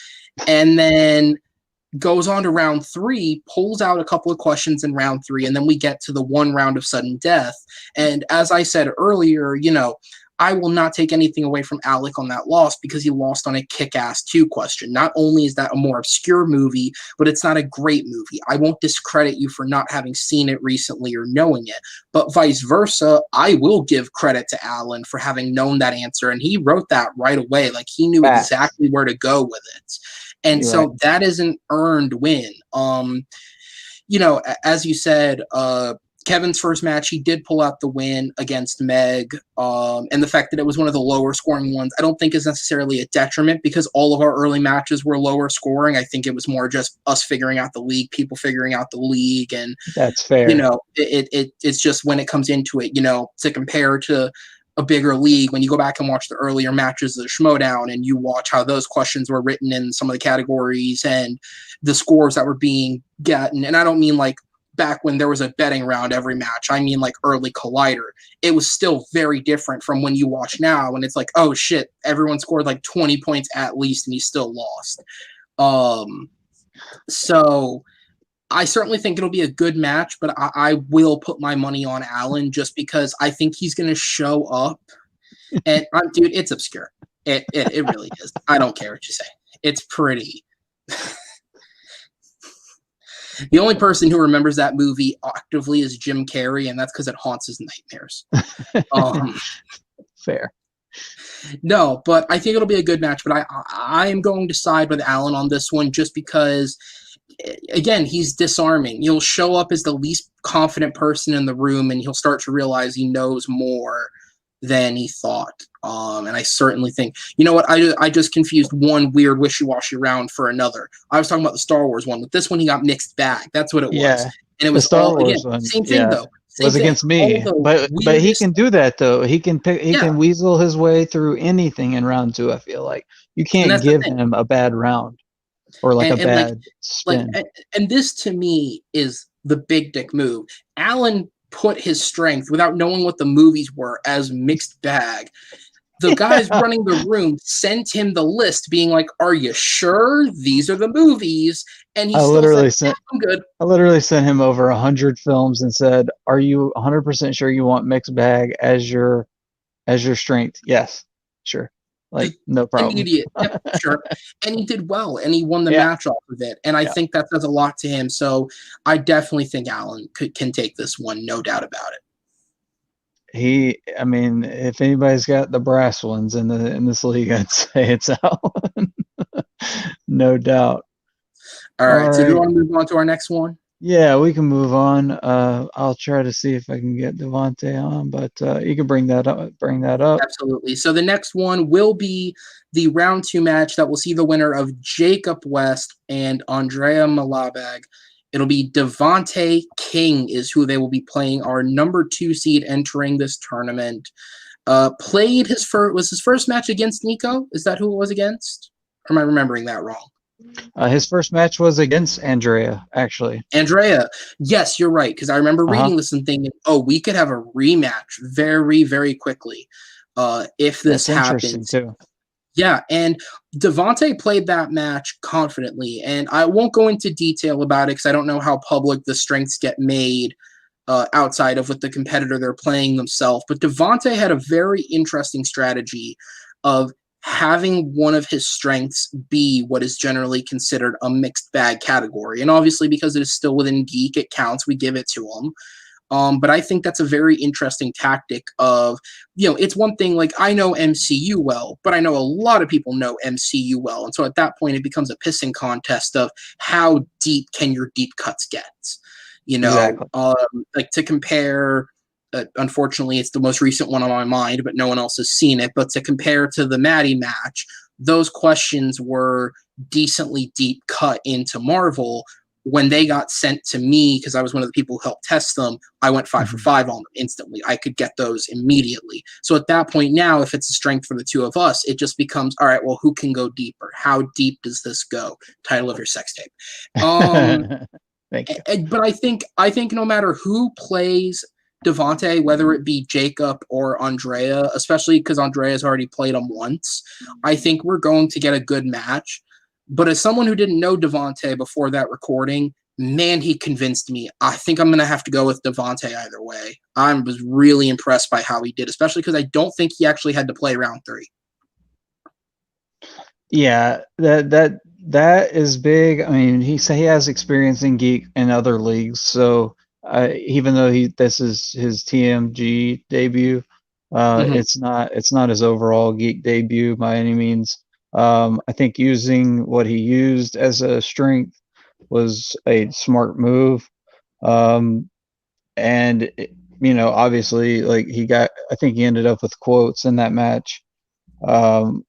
And then goes on to round 3, pulls out a couple of questions in round 3, and then we get to the 1 round of sudden death. And as I said earlier, I will not take anything away from Alec on that loss, because he lost on a kick-ass 2 question. Not only is that a more obscure movie, but it's not a great movie. I won't discredit you for not having seen it recently or knowing it. But vice versa, I will give credit to Alan for having known that answer. And he wrote that right away. Like, he knew exactly where to go with it. And that is an earned win. As you said, Kevin's first match, he did pull out the win against Meg, and the fact that it was one of the lower scoring ones, I don't think is necessarily a detriment because all of our early matches were lower scoring. I think it was more just us figuring out the league, people figuring out the league, and That's fair. It's just when it comes into it, to compare to a bigger league, when you go back and watch the earlier matches of the Schmodown and you watch how those questions were written in some of the categories and the scores that were being gotten, and I don't mean like back when there was a betting round every match. I mean like early Collider. It was still very different from when you watch now and it's like, oh shit, everyone scored like 20 points at least and he still lost. So I certainly think it'll be a good match, but I will put my money on Alan just because I think he's going to show up. And dude, it's obscure. It really is. I don't care what you say. It's pretty. The only person who remembers that movie actively is Jim Carrey, and that's because it haunts his nightmares. Fair. No, but I think it'll be a good match. But I am going to side with Alan on this one just because, again, he's disarming. He'll show up as the least confident person in the room, and he'll start to realize he knows more than he thought. And I certainly think, you know what, I just confused one weird wishy-washy round for another. I was talking about the Star Wars one, but this one he got mixed bag. That's what it was. And it was the Star Wars one. Same thing though. It was against me, but he can do that though. He can can weasel his way through anything in round 2. I feel like you can't give him a bad round or like a bad spin. And this to me is the big dick move. Alan put his strength without knowing what the movies were as mixed bag. The guys running the room sent him the list being like, are you sure these are the movies? And he I'm good. I literally sent him over 100 films and said, are you 100% sure you want mixed bag as your strength? Yes, sure. Like, no problem. Immediate. Yep, sure. And he did well, and he won the match off of it. And I think that says a lot to him. So I definitely think Alan can take this one, no doubt about it. If anybody's got the brass ones in this league, I'd say it's Alan. No doubt. All right. So do you want to move on to our next one? Yeah, we can move on. I'll try to see if I can get Devontae on, but you can bring that up. Absolutely. So the next one will be the round 2 match that will see the winner of Jacob West and Andrea Malabag. It'll be Devontae King is who they will be playing, our number 2 seed entering this tournament. Played his first match against Nico. Is that who it was against? Or am I remembering that wrong? His first match was against Andrea, actually. Andrea. Yes, you're right. Because I remember reading this and thinking, we could have a rematch very, very quickly if this happens. Too. Yeah, and Devontae played that match confidently, and I won't go into detail about it because I don't know how public the strengths get made outside of with the competitor they're playing themselves. But Devontae had a very interesting strategy of having one of his strengths be what is generally considered a mixed bag category. And obviously, because it is still within Geek, it counts. We give it to him. But I think that's a very interesting tactic of, it's one thing, like I know MCU well, but I know a lot of people know MCU well. And so at that point, it becomes a pissing contest of how deep can your deep cuts get, Exactly. Like to compare, unfortunately, it's the most recent one on my mind, but no one else has seen it. But to compare to the Maddie match, those questions were decently deep cut into Marvel. When they got sent to me, because I was one of the people who helped test them, I went 5 for 5 on them instantly. I could get those immediately. So at that point now, if it's a strength for the two of us, it just becomes, all right, well, who can go deeper? How deep does this go? Title of your sex tape. Thank you. But I think no matter who plays Devontae, whether it be Jacob or Andrea, especially because Andrea's already played him once, I think we're going to get a good match. But as someone who didn't know Devontae before that recording, man, he convinced me. I think I'm going to have to go with Devontae either way. I was really impressed by how he did, especially because I don't think he actually had to play round 3. Yeah, that is big. I mean, he has experience in Geek and other leagues, so even though this is his TMG debut, it's not his overall Geek debut by any means. I think using what he used as a strength was a smart move. and obviously, like I think he ended up with quotes in that match,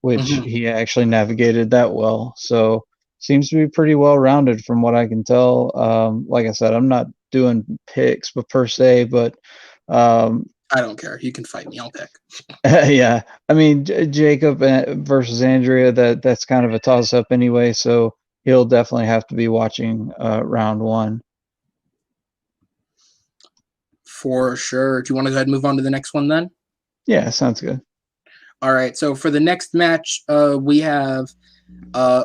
which he actually navigated that well. So seems to be pretty well rounded from what I can tell. Like I said, I'm not doing picks, but per se, but I don't care. You can fight me. I'll pick. yeah. I mean, Jacob versus Andrea, that's kind of a toss up anyway. So he'll definitely have to be watching round one. For sure. Do you want to go ahead and move on to the next one then? Yeah, sounds good. All right. So for the next match, we have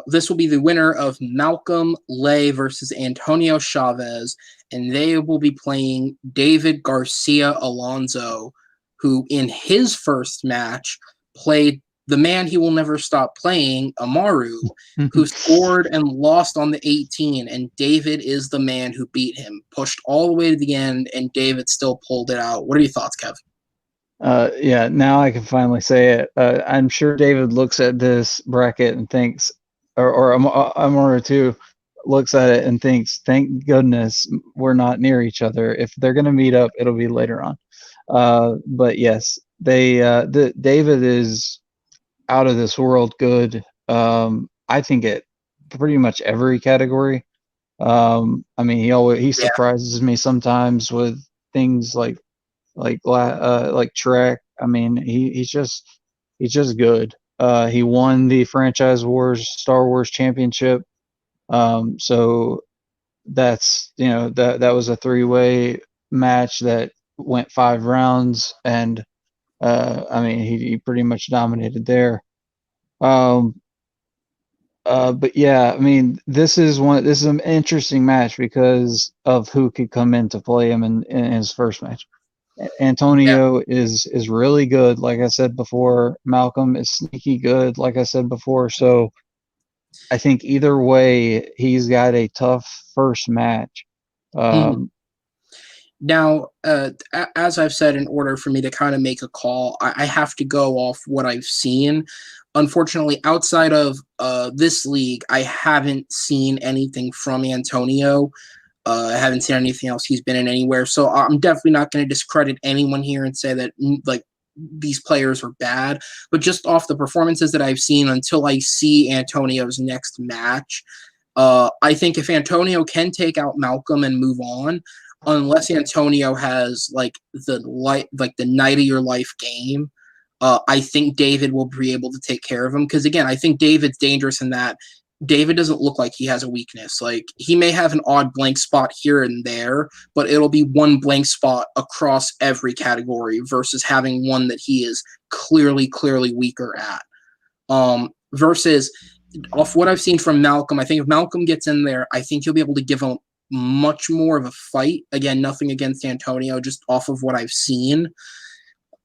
this will be the winner of Malcolm Lay versus Antonio Chavez, and they will be playing David Garcia Alonso, who in his first match played the man he will never stop playing, Amarú, who scored and lost on the 18, and David is the man who beat him, pushed all the way to the end, and David still pulled it out. What are your thoughts, Kev? Yeah, now I can finally say it. I'm sure David looks at this bracket and thinks, or Amora too, looks at it and thinks, thank goodness we're not near each other. If they're going to meet up, it'll be later on. But yes, David is out of this world good. I think at pretty much every category. I mean, he surprises me sometimes with things like track. I mean, he's just good. He won the Franchise Wars Star Wars Championship. So that's that was a 3-way match that went 5 rounds, and I mean he pretty much dominated there. But yeah, I mean this is an interesting match because of who could come in to play him in his first match. Antonio is really good, like I said before. Malcolm is sneaky good, like I said before. So I think either way, he's got a tough first match. Now, as I've said, in order for me to kind of make a call, I have to go off what I've seen. Unfortunately, outside of this league, I haven't seen anything from Antonio. I haven't seen anything else he's been in anywhere. So I'm definitely not going to discredit anyone here and say that like these players are bad. But just off the performances that I've seen until I see Antonio's next match, I think if Antonio can take out Malcolm and move on, unless Antonio has like the night of your life game, I think David will be able to take care of him. Because again, I think David's dangerous in that David doesn't look like he has a weakness. Like he may have an odd blank spot here and there, but it'll be one blank spot across every category versus having one that he is clearly weaker at. Versus off what I've seen from Malcolm, I think if Malcolm gets in there, I think he'll be able to give him much more of a fight. Again, nothing against Antonio, just off of what I've seen.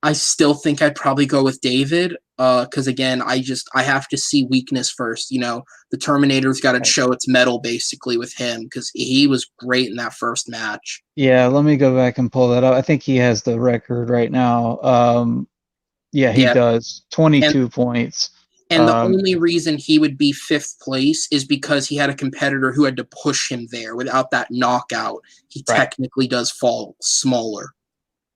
I still think I'd probably go with David because, again, I have to see weakness first. The Terminator's got to show its mettle, basically, with him because he was great in that first match. Yeah, let me go back and pull that up. I think he has the record right now. Yeah, he does. 22 points. And the only reason he would be 5th place is because he had a competitor who had to push him there. Without that knockout, he technically does fall smaller.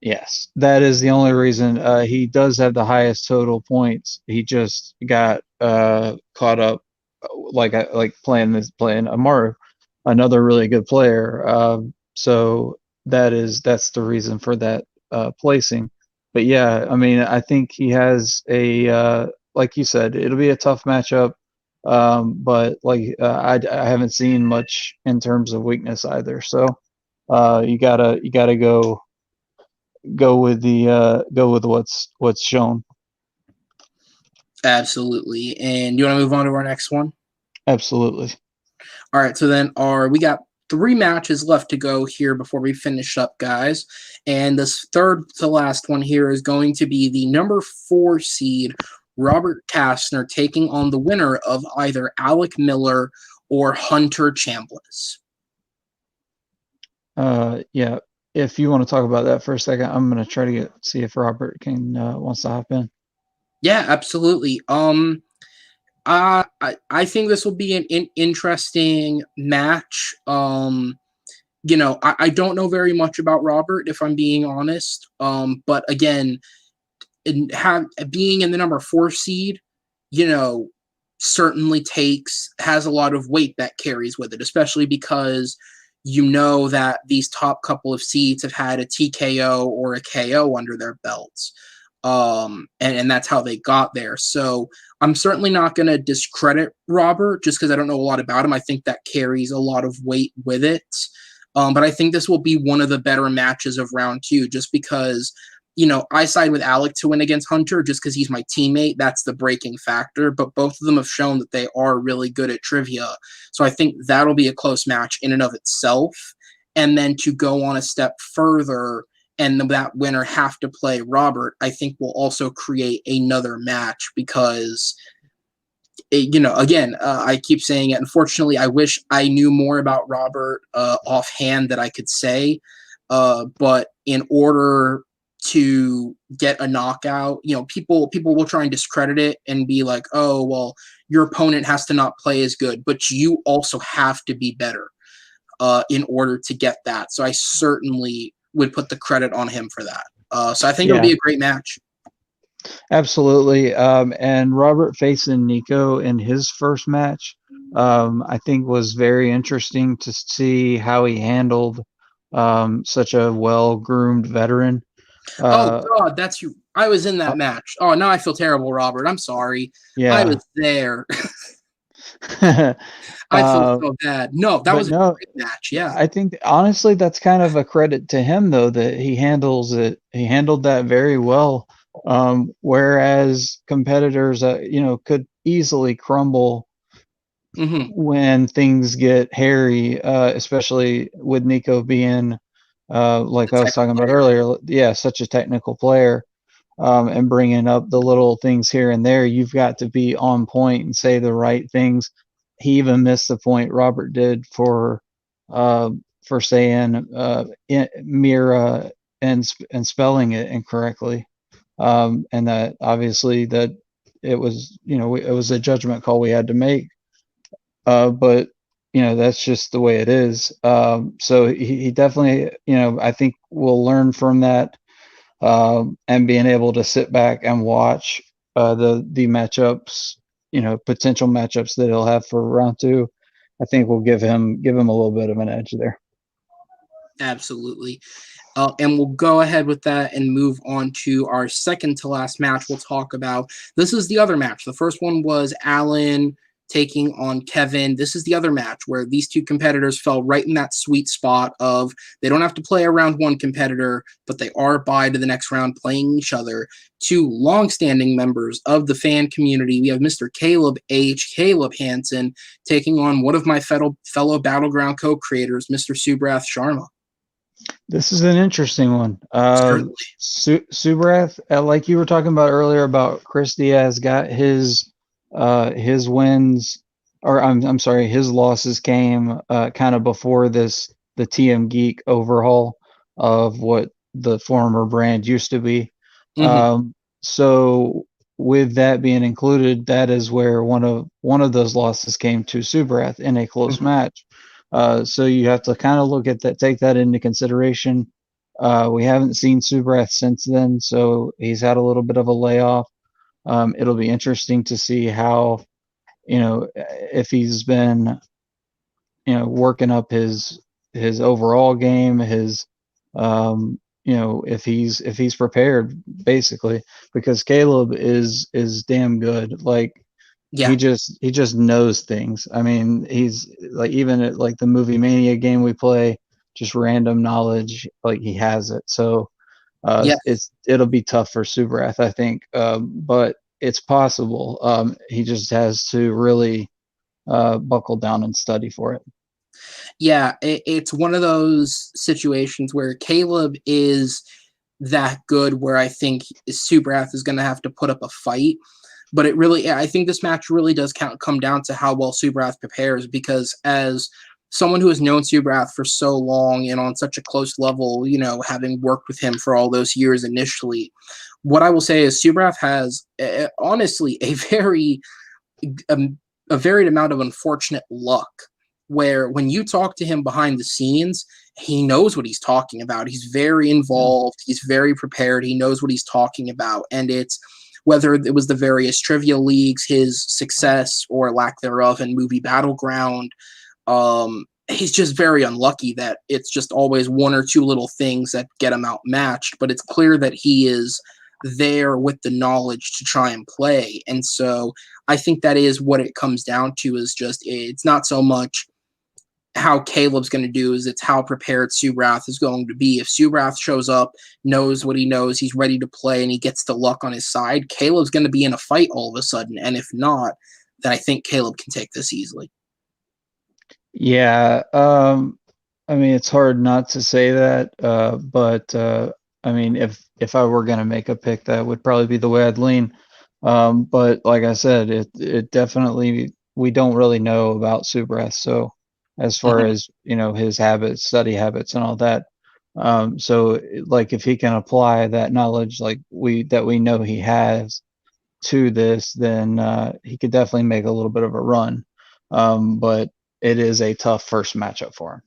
Yes, that is the only reason. He does have the highest total points. He just got caught up, like playing Amarú, another really good player. So that's the reason for that placing. But yeah, I mean, I think he has a like you said, it'll be a tough matchup. But I haven't seen much in terms of weakness either. So you gotta go with what's shown. Absolutely. And you want to move on to our next one? Absolutely. All right. So then we got 3 matches left to go here before we finish up, guys. And this third to last one here is going to be the number 4 seed, Robert Kastner, taking on the winner of either Alec Miller or Hunter Chambless. Yeah. If you want to talk about that for a second, I'm going to try to see if Robert can wants to hop in. Yeah, absolutely. I think this will be an interesting match. I don't know very much about Robert, if I'm being honest. But again, being in the number 4 seed, certainly has a lot of weight that carries with it, especially because that these top couple of seeds have had a TKO or a KO under their belts. And that's how they got there. So I'm certainly not going to discredit Robert just because I don't know a lot about him. I think that carries a lot of weight with it. But I think this will be one of the better matches of round 2, just because, I side with Alec to win against Hunter just because he's my teammate. That's the breaking factor. But both of them have shown that they are really good at trivia. So I think that'll be a close match in and of itself. And then to go on a step further and that winner have to play Robert, I think will also create another match because, again, I keep saying it. Unfortunately, I wish I knew more about Robert offhand that I could say. But in order to get a knockout, people will try and discredit it and be like, oh, well, your opponent has to not play as good, but you also have to be better in order to get that. So I certainly would put the credit on him for that. So I think it'll be a great match. Absolutely. And Robert facing Nico in his first match, I think was very interesting to see how he handled such a well-groomed veteran. Oh God, that's you. I was in that match. Oh, now I feel terrible, Robert. I'm sorry. Yeah, I was there. I feel so bad. No, that was a great match. Yeah, I think honestly that's kind of a credit to him though that he handled that very well. Whereas competitors, could easily crumble when things get hairy, especially with Nico being. Like I was talking about earlier, such a technical player, and bringing up the little things here and there, you've got to be on point and say the right things. He even missed the point Robert did for saying Mira and spelling it incorrectly, and that obviously that it was it was a judgment call we had to make, but. That's just the way it is. So he definitely, I think will learn from that, and being able to sit back and watch the matchups, potential matchups that he'll have for round 2. I think will give him a little bit of an edge there. Absolutely. And we'll go ahead with that and move on to our second to last match we'll talk about. This is the other match. The first one was Alan taking on Kevin. This is the other match where these two competitors fell right in that sweet spot of they don't have to play a round 1 competitor, but they are by to the next round playing each other. 2 longstanding members of the fan community. We have Mr. Caleb Hansen, taking on one of my fellow Battleground co-creators, Mr. Subrath Sharma. This is an interesting one. Subrath, like you were talking about earlier about Chris Diaz, got his wins, or I'm sorry, his losses came kind of before the TMGeek overhaul of what the former brand used to be. So with that being included, that is where one of those losses came to Subrath in a close match. So you have to kind of look at that, take that into consideration. We haven't seen Subrath since then, so he's had a little bit of a layoff. It'll be interesting to see how, if he's been, working up his overall game, his, if he's prepared basically, because Caleb is damn good. Like, he just knows things. I mean, he's like, even at like the Movie Mania game we play, just random knowledge, like he has it. So, it'll be tough for Subrath, I think, but it's possible. He just has to really buckle down and study for it. Yeah, it's one of those situations where Caleb is that good, where I think Subrath is going to have to put up a fight. But I think this match really does come down to how well Subrath prepares, because as someone who has known Subrath for so long and on such a close level, having worked with him for all those years initially, what I will say is Subrath has honestly a varied amount of unfortunate luck where when you talk to him behind the scenes, he knows what he's talking about. He's very involved. He's very prepared. He knows what he's talking about. And it's whether it was the various trivia leagues, his success or lack thereof in Movie Battleground, he's just very unlucky that it's just always one or two little things that get him outmatched. But it's clear that he is there with the knowledge to try and play. And so I think that is what it comes down to, is just it's not so much how Caleb's going to do, is it's how prepared Subrath is going to be. If Subrath shows up, knows what he knows, he's ready to play, and he gets the luck on his side, Caleb's going to be in a fight all of a sudden. And if not, then I think Caleb can take this easily. Yeah, I mean, it's hard not to say that, but I mean, if I were gonna make a pick, that would probably be the way I'd lean. But like I said, it definitely, we don't really know about Subrath, so as far as his habits, study habits, and all that. So like if he can apply that knowledge, like we know he has, to this, then he could definitely make a little bit of a run. But it is a tough first matchup for him.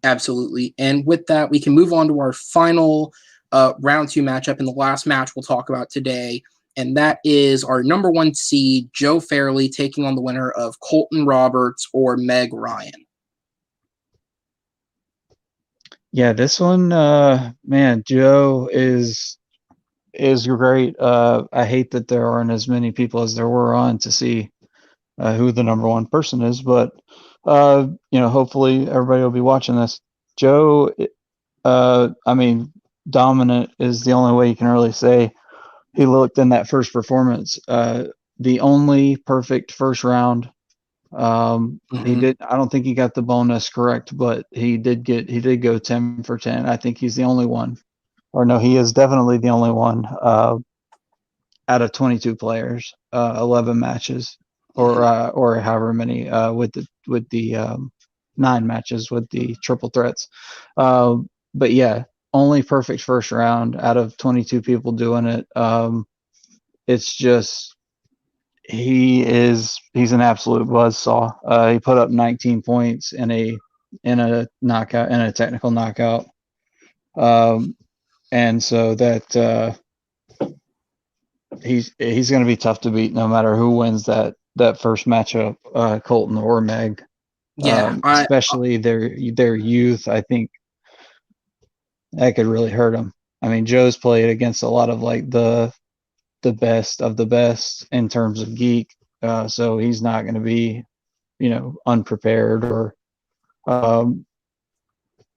Absolutely. And with that, we can move on to our final round 2 matchup, and the last match we'll talk about today. And that is our number 1 seed, Joe Fairley, taking on the winner of Colton Roberts or Meg Ryan. Yeah, this one, man, Joe is great. I hate that there aren't as many people as there were on to see who the number 1 person is, but hopefully everybody will be watching this. Joe, I mean, dominant is the only way you can really say he looked in that first performance. The only perfect first round. He did. I don't think he got the bonus correct, but he did go 10 for 10. I think he's the only one, or no, he is definitely the only one out of 22 players, 11 matches, or however many with the 9 matches with the triple threats. But yeah, only perfect first round out of 22 people doing it. It's just he's an absolute buzzsaw. He put up 19 points in a knockout, in a technical knockout. And so that he's going to be tough to beat no matter who wins that first matchup, Colton or Meg. Yeah, especially their youth. I think that could really hurt him. I mean, Joe's played against a lot of like the best of the best in terms of Geek, so he's not going to be, unprepared, or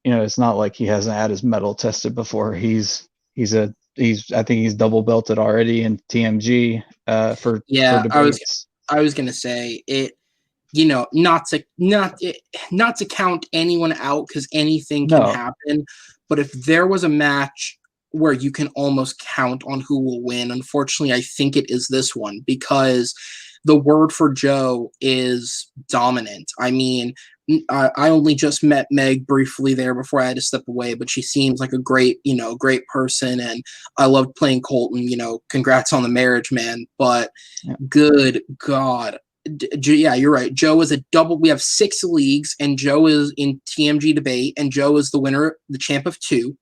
it's not like he hasn't had his metal tested before. I think he's double belted already in TMG for debates. I was gonna say it. Not to count anyone out, because anything can happen. But if there was a match where you can almost count on who will win, unfortunately, I think it is this one, because the word for Joe is dominant. I mean, I only just met Meg briefly there before I had to step away, but she seems like a great person, and I loved playing Colton. Congrats on the marriage, man. But good God. Yeah, you're right. Joe is a double. We have 6 leagues, and Joe is in TMG debate, and Joe is the winner, the champ of 2.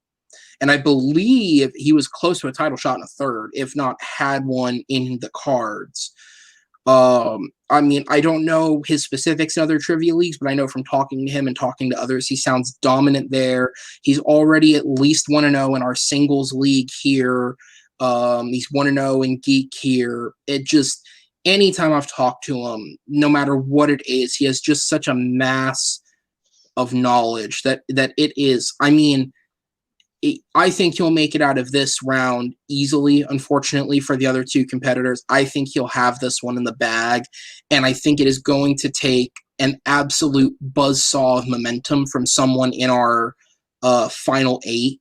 And I believe he was close to a title shot in a third, if not had one in the cards. I mean, I don't know his specifics in other trivia leagues, but I know from talking to him and talking to others, he sounds dominant there. He's already at least 1-0 in our singles league here. He's 1-0 in Geek here. It just, anytime I've talked to him, no matter what it is, he has just such a mass of knowledge that it is. I mean, I think he'll make it out of this round easily. Unfortunately for the other 2 competitors, I think he'll have this one in the bag, and I think it is going to take an absolute buzzsaw of momentum from someone in our final 8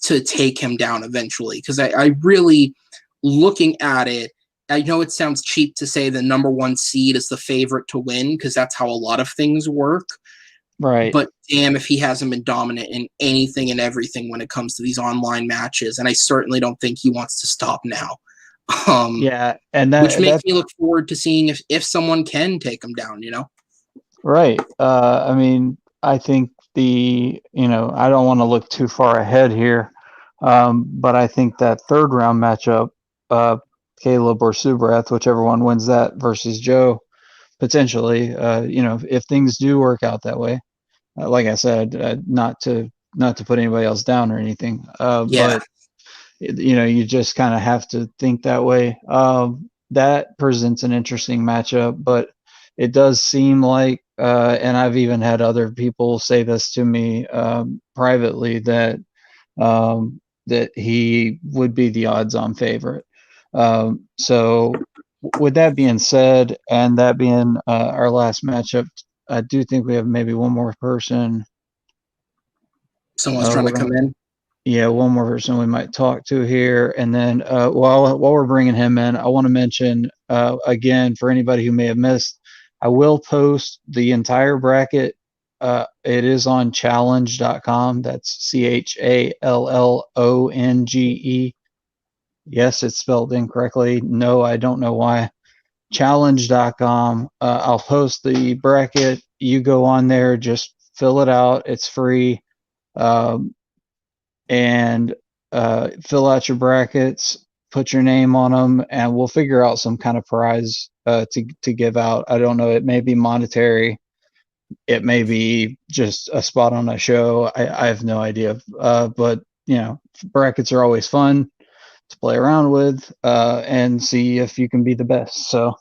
to take him down eventually. Because I really, looking at it, I know it sounds cheap to say the number 1 seed is the favorite to win, because that's how a lot of things work. Right. But damn if he hasn't been dominant in anything and everything when it comes to these online matches. And I certainly don't think he wants to stop now. Yeah. And that, which makes me look forward to seeing if someone can take him down, Right. I mean, I think I don't want to look too far ahead here, but I think that third round matchup, Caleb or Subrath, whichever one wins that versus Joe, potentially, if things do work out that way, like I said, not to put anybody else down or anything, Yeah. but you just kind of have to think that way. That presents an interesting matchup, but it does seem like, and I've even had other people say this to me privately, that he would be the odds-on favorite. So, with that being said, and that being our last matchup, I do think we have maybe one more person. Someone's trying to come in. Yeah, one more person we might talk to here, and then while we're bringing him in, I want to mention again for anybody who may have missed, I will post the entire bracket. It is on challenge.com. That's CHALLONGE. Yes, it's spelled incorrectly. No, I don't know why. Challenge.com. I'll post the bracket. You go on there, just fill it out. It's free. And fill out your brackets, put your name on them, and we'll figure out some kind of prize to give out. I don't know. It may be monetary. It may be just a spot on a show. I have no idea. But brackets are always fun to play around with and see if you can be the best. So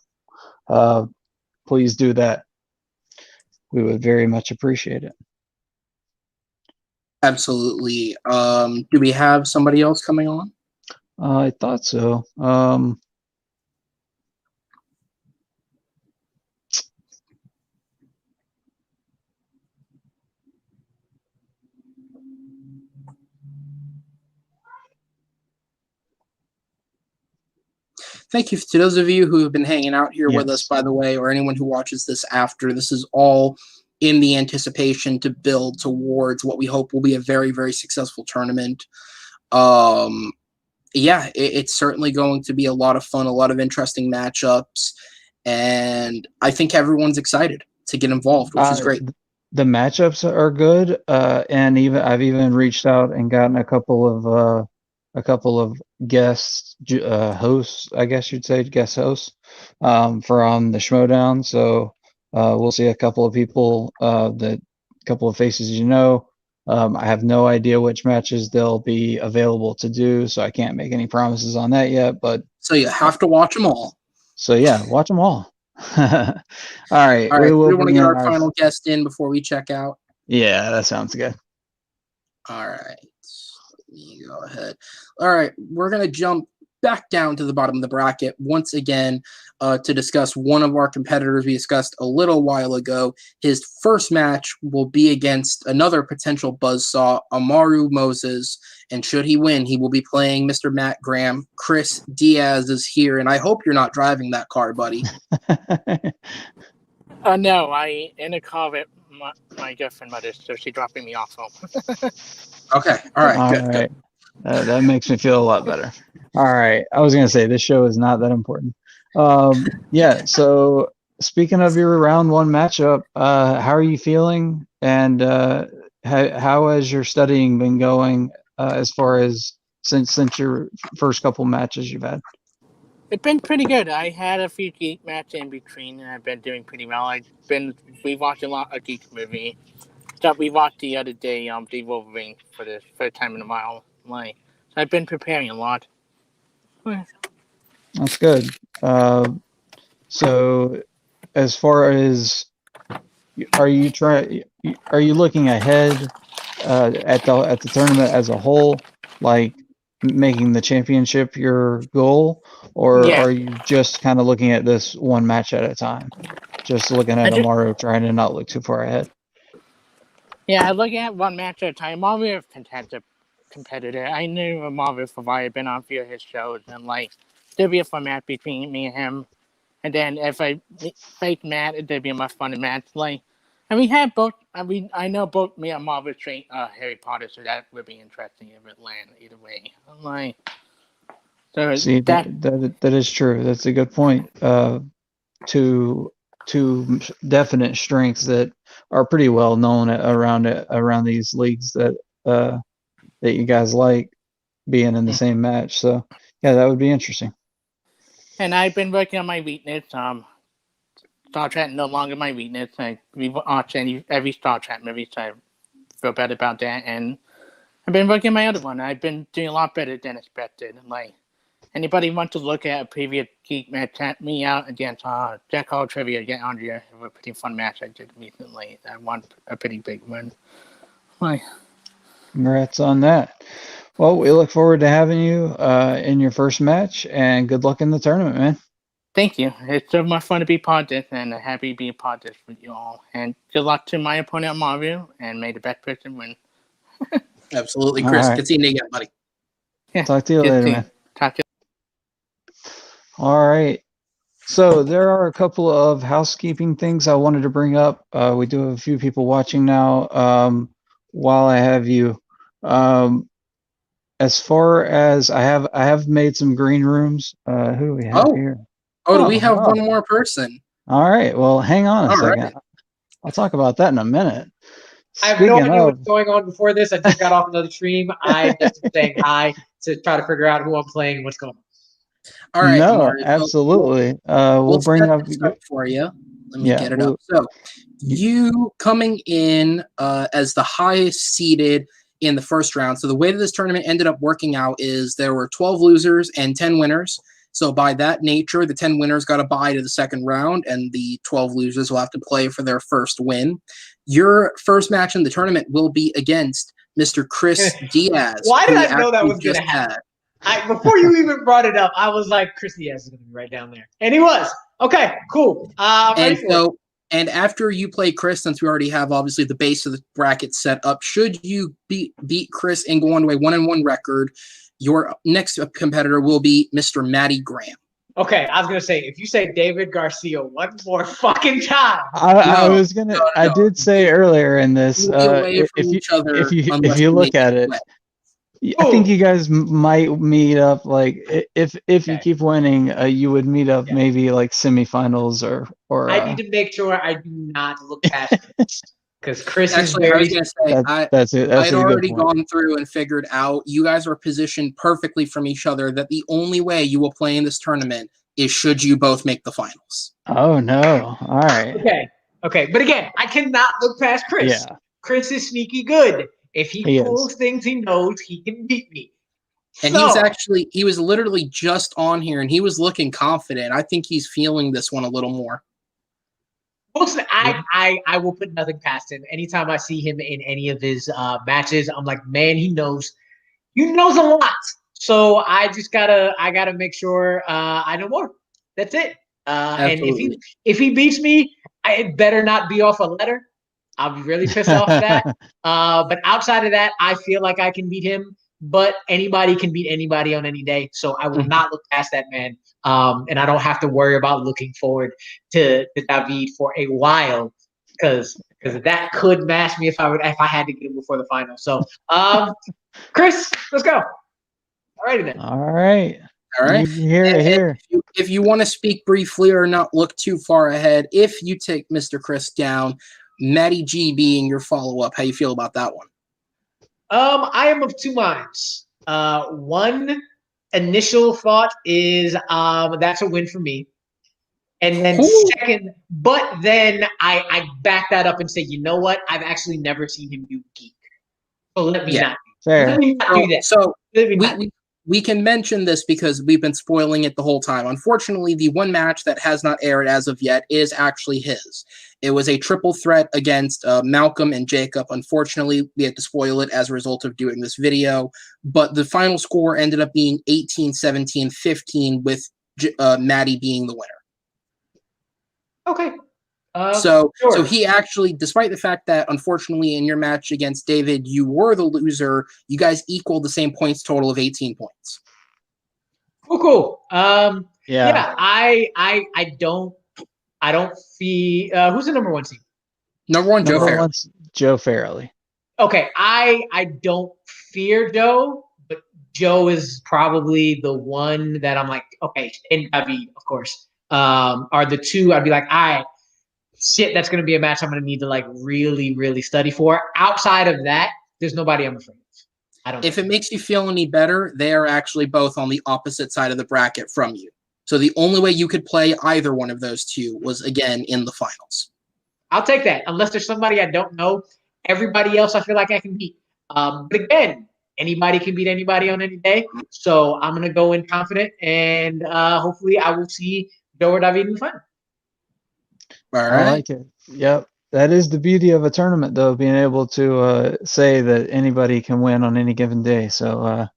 please do that. We would very much appreciate it. Absolutely. Do we have somebody else coming on? I thought so. Thank you to those of you who have been hanging out here with us, Yes. by the way, or anyone who watches this after. This is all in the anticipation to build towards what we hope will be a very, very successful tournament. It's certainly going to be a lot of fun, a lot of interesting matchups, and I think everyone's excited to get involved, which is great. The matchups are good, and I've even reached out and gotten a couple of guest hosts, I guess you'd say, guest hosts from the Schmodown. So we'll see a couple of people, couple of faces. I have no idea which matches they'll be available to do, so I can't make any promises on that yet. But so you have to watch them all. So yeah, watch them all. All right. We want to get our final guest in before we check out. Yeah, that sounds good. All right. Let me go ahead. All right. We're going to jump back down to the bottom of the bracket once again to discuss one of our competitors we discussed a little while ago. His first match will be against another potential buzzsaw, Amarú Moses. And should he win, he will be playing Mr. Matt Graham. Chris Diaz is here, and I hope you're not driving that car, buddy. No, I in a car with my girlfriend mother, so she's dropping me off home. Okay, all right, good. That makes me feel a lot better. All right, I was gonna say this show is not that important. Yeah. So speaking of your round one matchup, how are you feeling, and how has your studying been going as far as since your first couple matches you've had? It's been pretty good. I had a few Geek matches in between, and I've been doing pretty well. We watched a lot of Geek movie stuff. We watched the other day, the Wolverine for the first time in a while. So I've been preparing a lot. That's good. So, as far as are you looking ahead at the tournament as a whole, like making the championship your goal, or are you just kind of looking at this one match at a time, just looking at Amarú, trying to not look too far ahead? Yeah, looking at one match at a time. Amarú is competitor. I knew Amarú for I've been on a few of his shows, and there'd be a fun match between me and him. And then if I face Matt, it'd be a much fun match. And we had both. I know both me and Marvel train Harry Potter, so that would be interesting if it landed either way. So See, that is true. That's a good point. To two definite strengths that are pretty well known around these leagues that you guys like being in the same match. So yeah, that would be interesting. And I've been working on my weakness. Star Trek no longer my weakness. We watch every Star Trek movie, so I feel better about that. And I've been working on my other one. I've been doing a lot better than expected. Like, anybody want to look at a previous Geek match, check me out against Jack Hall Trivia against Andrea. It was a pretty fun match I did recently. I won a pretty big win. Like, congrats on that. Well, we look forward to having you in your first match, and good luck in the tournament, man. Thank you. It's so much fun to be part of this, and I'm happy to be part of this with you all. And good luck to my opponent, Amarú, and may the best person win. Absolutely, Chris. All right. Good seeing you again, buddy. Yeah, Talk to you later, man. Talk to you. All right. So there are a couple of housekeeping things I wanted to bring up. We do have a few people watching now. While I have you, as far as I have made some green rooms. Who do we have here? Do we have one more person? All right. Well, hang on a second. Right. I'll talk about that in a minute. I have no idea what's going on before this. I just got off another stream. I just been saying hi to try to figure out who I'm playing and what's going on. All right. No, Amarú, absolutely. We'll bring set up this up for you. Let me get it up. So you coming in as the highest seeded in the first round. So the way that this tournament ended up working out is there were 12 losers and 10 winners. So by that nature, the 10 winners got a bye to the second round, and the 12 losers will have to play for their first win. Your first match in the tournament will be against Mr. Chris Diaz. Why did I know that was going to happen? Before you even brought it up, I was like, Chris Diaz is going to be right down there. And he was. Okay, cool. And after you play Chris, since we already have obviously the base of the bracket set up, should you beat Chris and go on to a 1-1 record, your next competitor will be Mr. Matty Graham. Okay, I was gonna say, if you say David Garcia one more fucking time, I did say earlier in this, if you look at it, I think you guys might meet up. Like if you keep winning, you would meet up maybe like semifinals or. I need to make sure I do not look past Chris, because Chris actually, is very. I was gonna say I'd already gone through and figured out you guys are positioned perfectly from each other. That the only way you will play in this tournament is should you both make the finals. Oh no! All right. Okay, but again, I cannot look past Chris. Yeah. Chris is sneaky good. If he pulls things he knows, he can beat me. And he was literally just on here, and he was looking confident. I think he's feeling this one a little more. Mostly, I will put nothing past him. Anytime I see him in any of his matches, I'm like, man, he knows a lot. So I just gotta make sure I know more. That's it. And if he beats me, it better not be off a letter. I'll be really pissed off at that. But outside of that, I feel like I can beat him. But anybody can beat anybody on any day. So I will not look past that man. And I don't have to worry about looking forward to David for a while, because that could mash me if I had to get him before the final. So, Chris, let's go. Alrighty then. All right. Here. If you want to speak briefly or not look too far ahead, if you take Mr. Chris down, Matty G being your follow-up, how you feel about that one? I am of two minds. One initial thought is that's a win for me. And then second, but then I back that up and say, you know what? I've actually never seen him do Geek. So let me not do that. So we can mention this because we've been spoiling it the whole time. Unfortunately, the one match that has not aired as of yet is actually his. It was a triple threat against Malcolm and Jacob. Unfortunately, we had to spoil it as a result of doing this video. But the final score ended up being 18-17-15 with Matty being the winner. Okay. So he actually, despite the fact that unfortunately in your match against David, you were the loser, you guys equaled the same points total of 18 points. Cool. I don't feel who's the number one seed? Number one, Joe Farrelly. Joe Farrelly. Okay, I don't fear Joe, but Joe is probably the one that I'm like, okay, and David, of course, are the two I'd be like, shit, that's going to be a match I'm going to need to like really, really study for. Outside of that, there's nobody I'm afraid of. I don't. If it makes you feel any better, they are actually both on the opposite side of the bracket from you. So the only way you could play either one of those two was, again, in the finals. I'll take that. Unless there's somebody I don't know. Everybody else I feel like I can beat. But again, anybody can beat anybody on any day. So I'm going to go in confident, and hopefully I will see Joe or David in the final. All right. I like it. Yep. That is the beauty of a tournament, though, being able to say that anybody can win on any given day. So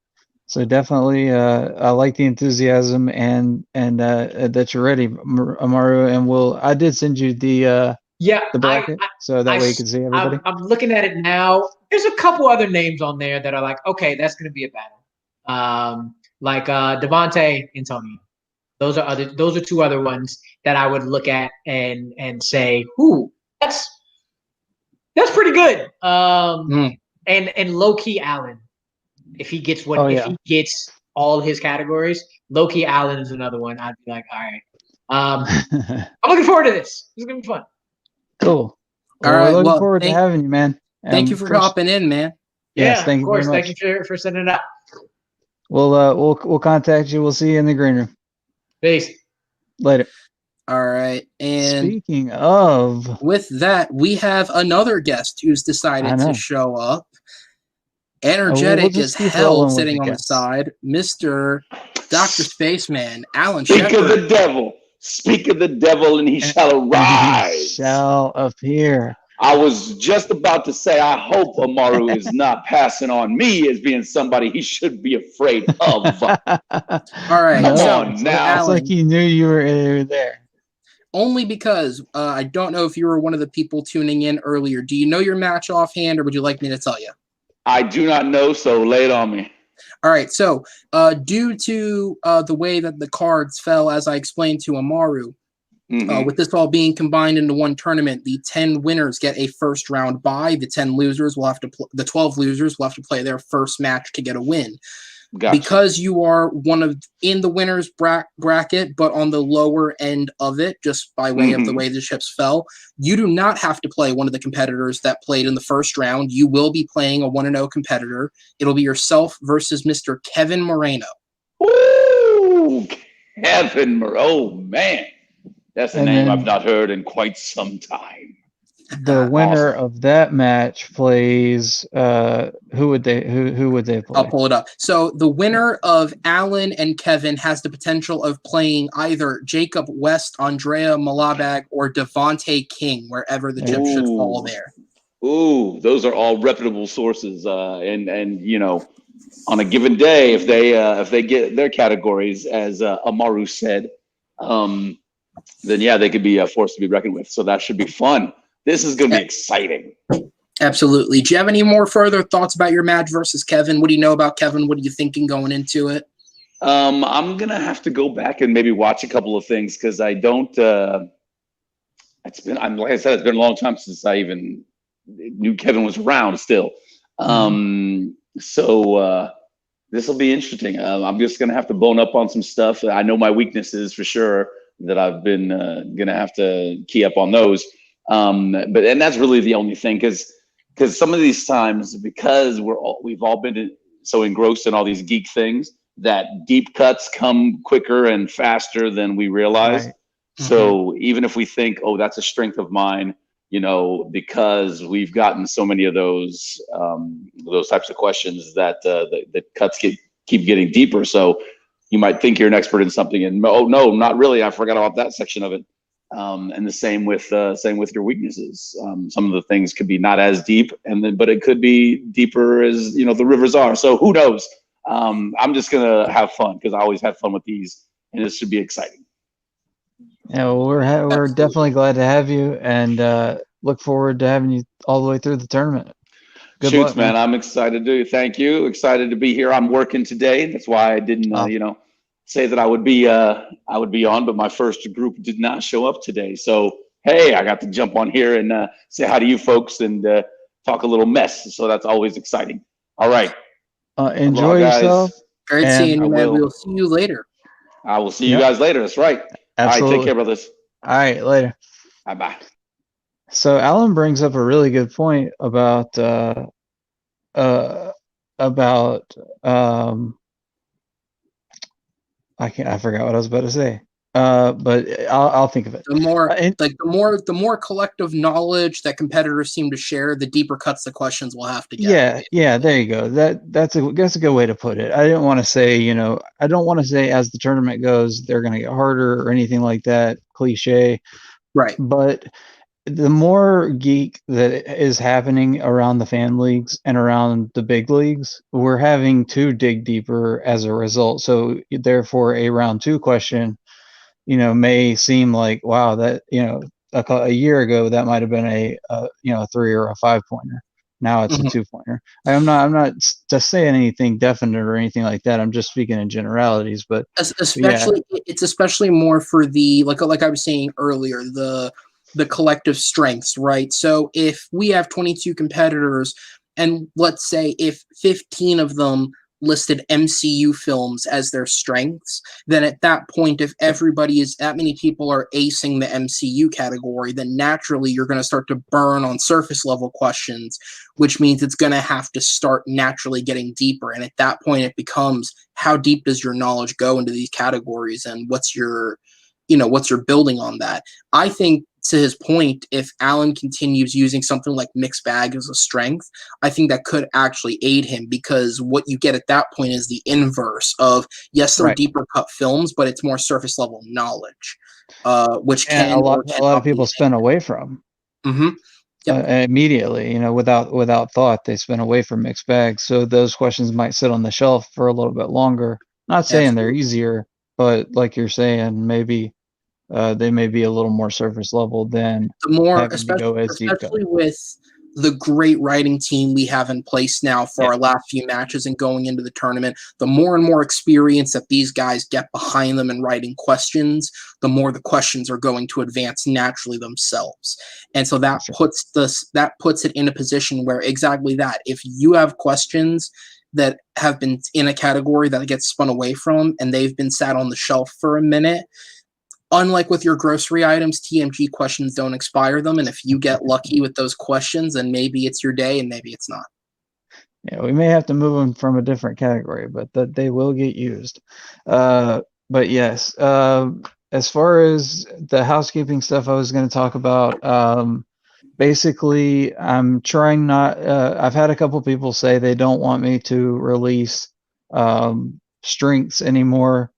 definitely, I like the enthusiasm and that you're ready, Amarú. And I did send you the bracket, so that way you can see everybody. I'm looking at it now. There's a couple other names on there that are like, okay, that's going to be a battle. Like Devontae, Antonio. Those are two other ones that I would look at and say, ooh, that's pretty good. And low key Allen, if he gets he gets all his categories, low key Allen is another one. I'd be like, all right, I'm looking forward to this. This is gonna be fun. Cool. All right. We're looking forward to having you, man. Thank you for hopping in, man. Yes, thank you very much. Thank you for sending it up. We'll contact you. We'll see you in the green room. Peace. Later. All right. And speaking of, with that, we have another guest who's decided to show up. Energetic as hell, sitting on the side, Mr. Dr. Spaceman, Alan Speak Shepard. of the devil. Speak of the devil, and he shall arise. He shall appear. I was just about to say, I hope Amarú is not passing on me as being somebody he should be afraid of. All right. Come on now. It's like he knew you were there. Only because I don't know if you were one of the people tuning in earlier. Do you know your match offhand, or would you like me to tell you? I do not know, so lay it on me. All right. So due to the way that the cards fell, as I explained to Amarú, with this all being combined into one tournament, the 10 winners get a first round bye. The 10 losers will have to the 12 losers will have to play their first match to get a win. Gotcha. Because you are in the winners bracket, but on the lower end of it, just by way of the way the chips fell, you do not have to play one of the competitors that played in the first round. You will be playing a 1-0 competitor. It'll be yourself versus Mr. Kevin Moreno. Ooh, Kevin Moreno. Oh, man. That's a name I've not heard in quite some time. The winner of that match plays. Who would they play? I'll pull it up. So the winner of Alan and Kevin has the potential of playing either Jacob West, Andrea, Malabag, or Devontae King, wherever the chip should fall there. Ooh, those are all reputable sources. And you know, on a given day, if they get their categories, as Amarú said, then yeah, they could be a force to be reckoned with. So that should be fun. This is going to be exciting. Absolutely. Do you have any more further thoughts about your match versus Kevin? What do you know about Kevin? What are you thinking going into it? I'm going to have to go back and maybe watch a couple of things because I don't. Like I said, it's been a long time since I even knew Kevin was around still. So this will be interesting. I'm just going to have to bone up on some stuff. I know my weaknesses for sure that I've been going to have to key up on those. But that's really the only thing because some of these times, because we've all been so engrossed in all these geek things, that deep cuts come quicker and faster than we realize. Right. So even if we think, oh, that's a strength of mine, you know, because we've gotten so many of those types of questions that the cuts keep getting deeper. So you might think you're an expert in something, and oh no, not really. I forgot about that section of it. And the same with your weaknesses. Some of the things could be not as deep, but it could be deeper as you know the rivers are. So who knows? I'm just gonna have fun because I always have fun with these, and this should be exciting. Yeah, well, we're definitely glad to have you, and look forward to having you all the way through the tournament. Good luck, man. I'm excited to thank you. Excited to be here. I'm working today. That's why I didn't, say that I would be on, but my first group did not show up today. So hey, I got to jump on here and say hi to you folks and talk a little mess. So that's always exciting. All right. Enjoy yourself. Great seeing you, man. We'll see you later. I will see you guys later. That's right. Absolutely. All right. Take care, brothers. All right. Later. Bye-bye. So Alan brings up a really good point about about I forgot what I was about to say. But I'll think of it. The more collective knowledge that competitors seem to share, the deeper cuts the questions will have to get. Yeah, there you go. That's a good way to put it. I didn't want to say, I don't want to say as the tournament goes, they're going to get harder or anything like that, cliche. Right. But the more geek that is happening around the fan leagues and around the big leagues, we're having to dig deeper as a result. So therefore, a round 2 question, may seem like, wow, that, a year ago that might have been a 3 or a 5 pointer. Now it's a 2 pointer. I'm not just saying anything definite or anything like that. I'm just speaking in generalities. But it's especially more for the like I was saying earlier, the collective strengths, right? So if we have 22 competitors, and let's say if 15 of them listed MCU films as their strengths, then at that point, if that many people are acing the MCU category, then naturally you're going to start to burn on surface level questions, which means it's going to have to start naturally getting deeper. And at that point, it becomes, how deep does your knowledge go into these categories, and what's your building on that? I think, to his point, if Alan continues using something like mixed bag as a strength, I think that could actually aid him, because what you get at that point is the inverse of, yes, they're deeper cut films, but it's more surface level knowledge, which a lot of people spin away from. Immediately, without thought, they spin away from mixed bags. So those questions might sit on the shelf for a little bit longer. Not saying they're easier, but like you're saying, maybe they may be a little more surface level than especially with the great writing team we have in place now for our last few matches and going into the tournament. The more and more experience that these guys get behind them in writing questions, the more the questions are going to advance naturally themselves. And so that puts it in a position where exactly that, if you have questions that have been in a category that gets spun away from and they've been sat on the shelf for a minute, unlike with your grocery items, TMG questions don't expire them. And if you get lucky with those questions, then maybe it's your day and maybe it's not. Yeah, we may have to move them from a different category, but they will get used. But yes, as far as the housekeeping stuff I was going to talk about, basically, I'm trying not. I've had a couple people say they don't want me to release strengths anymore.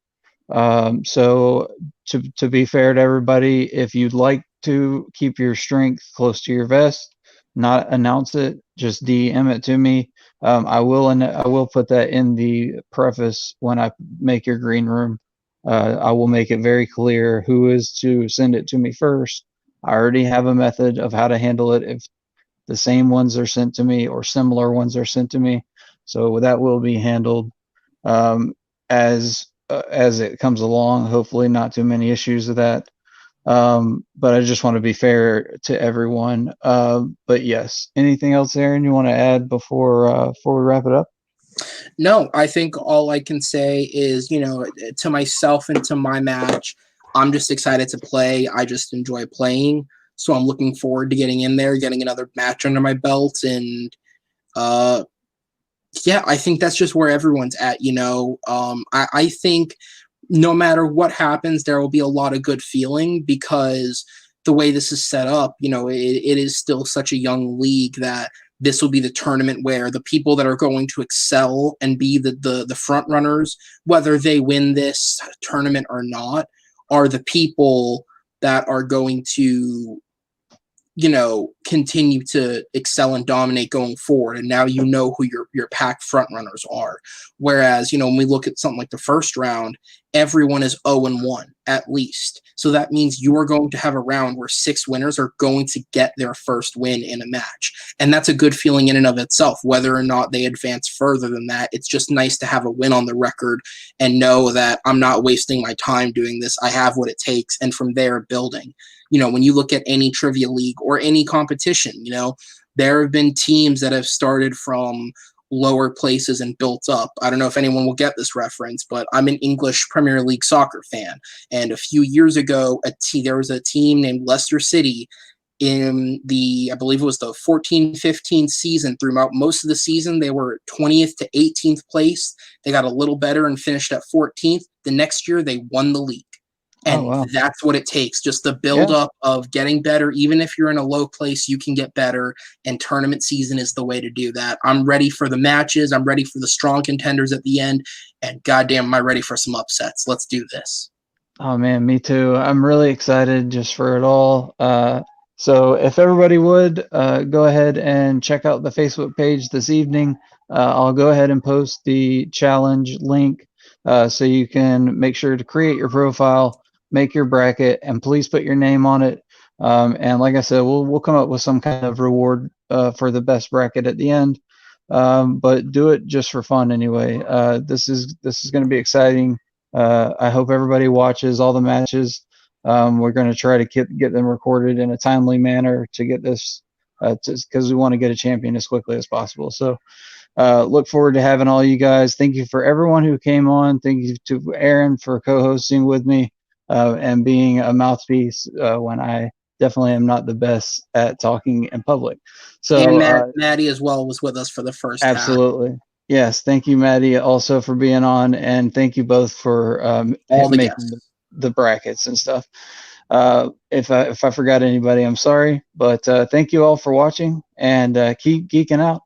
So to be fair to everybody, if you'd like to keep your strength close to your vest, not announce it, just DM it to me. I will put that in the preface when I make your green room. I will make it very clear who is to send it to me first. I already have a method of how to handle it if the same ones are sent to me or similar ones are sent to me. So that will be handled as it comes along. Hopefully not too many issues with that. But I just want to be fair to everyone. But yes, anything else, Aaron, you want to add before we wrap it up? No, I think all I can say is, to myself and to my match, I'm just excited to play. I just enjoy playing. So I'm looking forward to getting in there, getting another match under my belt. And I think that's just where everyone's at, I think no matter what happens, there will be a lot of good feeling, because the way this is set up, it is still such a young league that this will be the tournament where the people that are going to excel and be the front runners, whether they win this tournament or not, are the people that are going to continue to excel and dominate going forward. And now who your pack front runners are. Whereas, when we look at something like the first round, everyone is 0-1 at least. So that means you are going to have a round where 6 winners are going to get their first win in a match. And that's a good feeling in and of itself. Whether or not they advance further than that, it's just nice to have a win on the record and know that I'm not wasting my time doing this. I have what it takes. And from there, building. When you look at any trivia league or any competition, there have been teams that have started from lower places and built up. I don't know if anyone will get this reference, but I'm an English Premier League soccer fan. And a few years ago, there was a team named Leicester City in I believe it was the 14-15 season. Throughout most of the season, they were 20th to 18th place. They got a little better and finished at 14th. The next year, they won the league. And wow. that's what it takes, just the build up of getting better. Even if you're in a low place, you can get better, and tournament season is the way to do that. I'm ready for the matches. I'm ready for the strong contenders at the end, and goddamn, am I ready for some upsets. Let's do this. Oh, man, me too. I'm really excited just for it all. So if everybody would go ahead and check out the Facebook page this evening, I'll go ahead and post the challenge link so you can make sure to create your profile, make your bracket, and please put your name on it. And like I said, we'll come up with some kind of reward for the best bracket at the end. But do it just for fun anyway. This is going to be exciting. I hope everybody watches all the matches. We're going to try to get them recorded in a timely manner to get this, because we want to get a champion as quickly as possible. So look forward to having all you guys. Thank you for everyone who came on. Thank you to Aaron for co-hosting with me and being a mouthpiece when I definitely am not the best at talking in public. So and Maddie as well was with us for the first absolutely. Half. Yes, thank you, Maddie, also for being on, and thank you both for all the making the brackets and stuff. If I forgot anybody, I'm sorry, but thank you all for watching, and keep geeking out.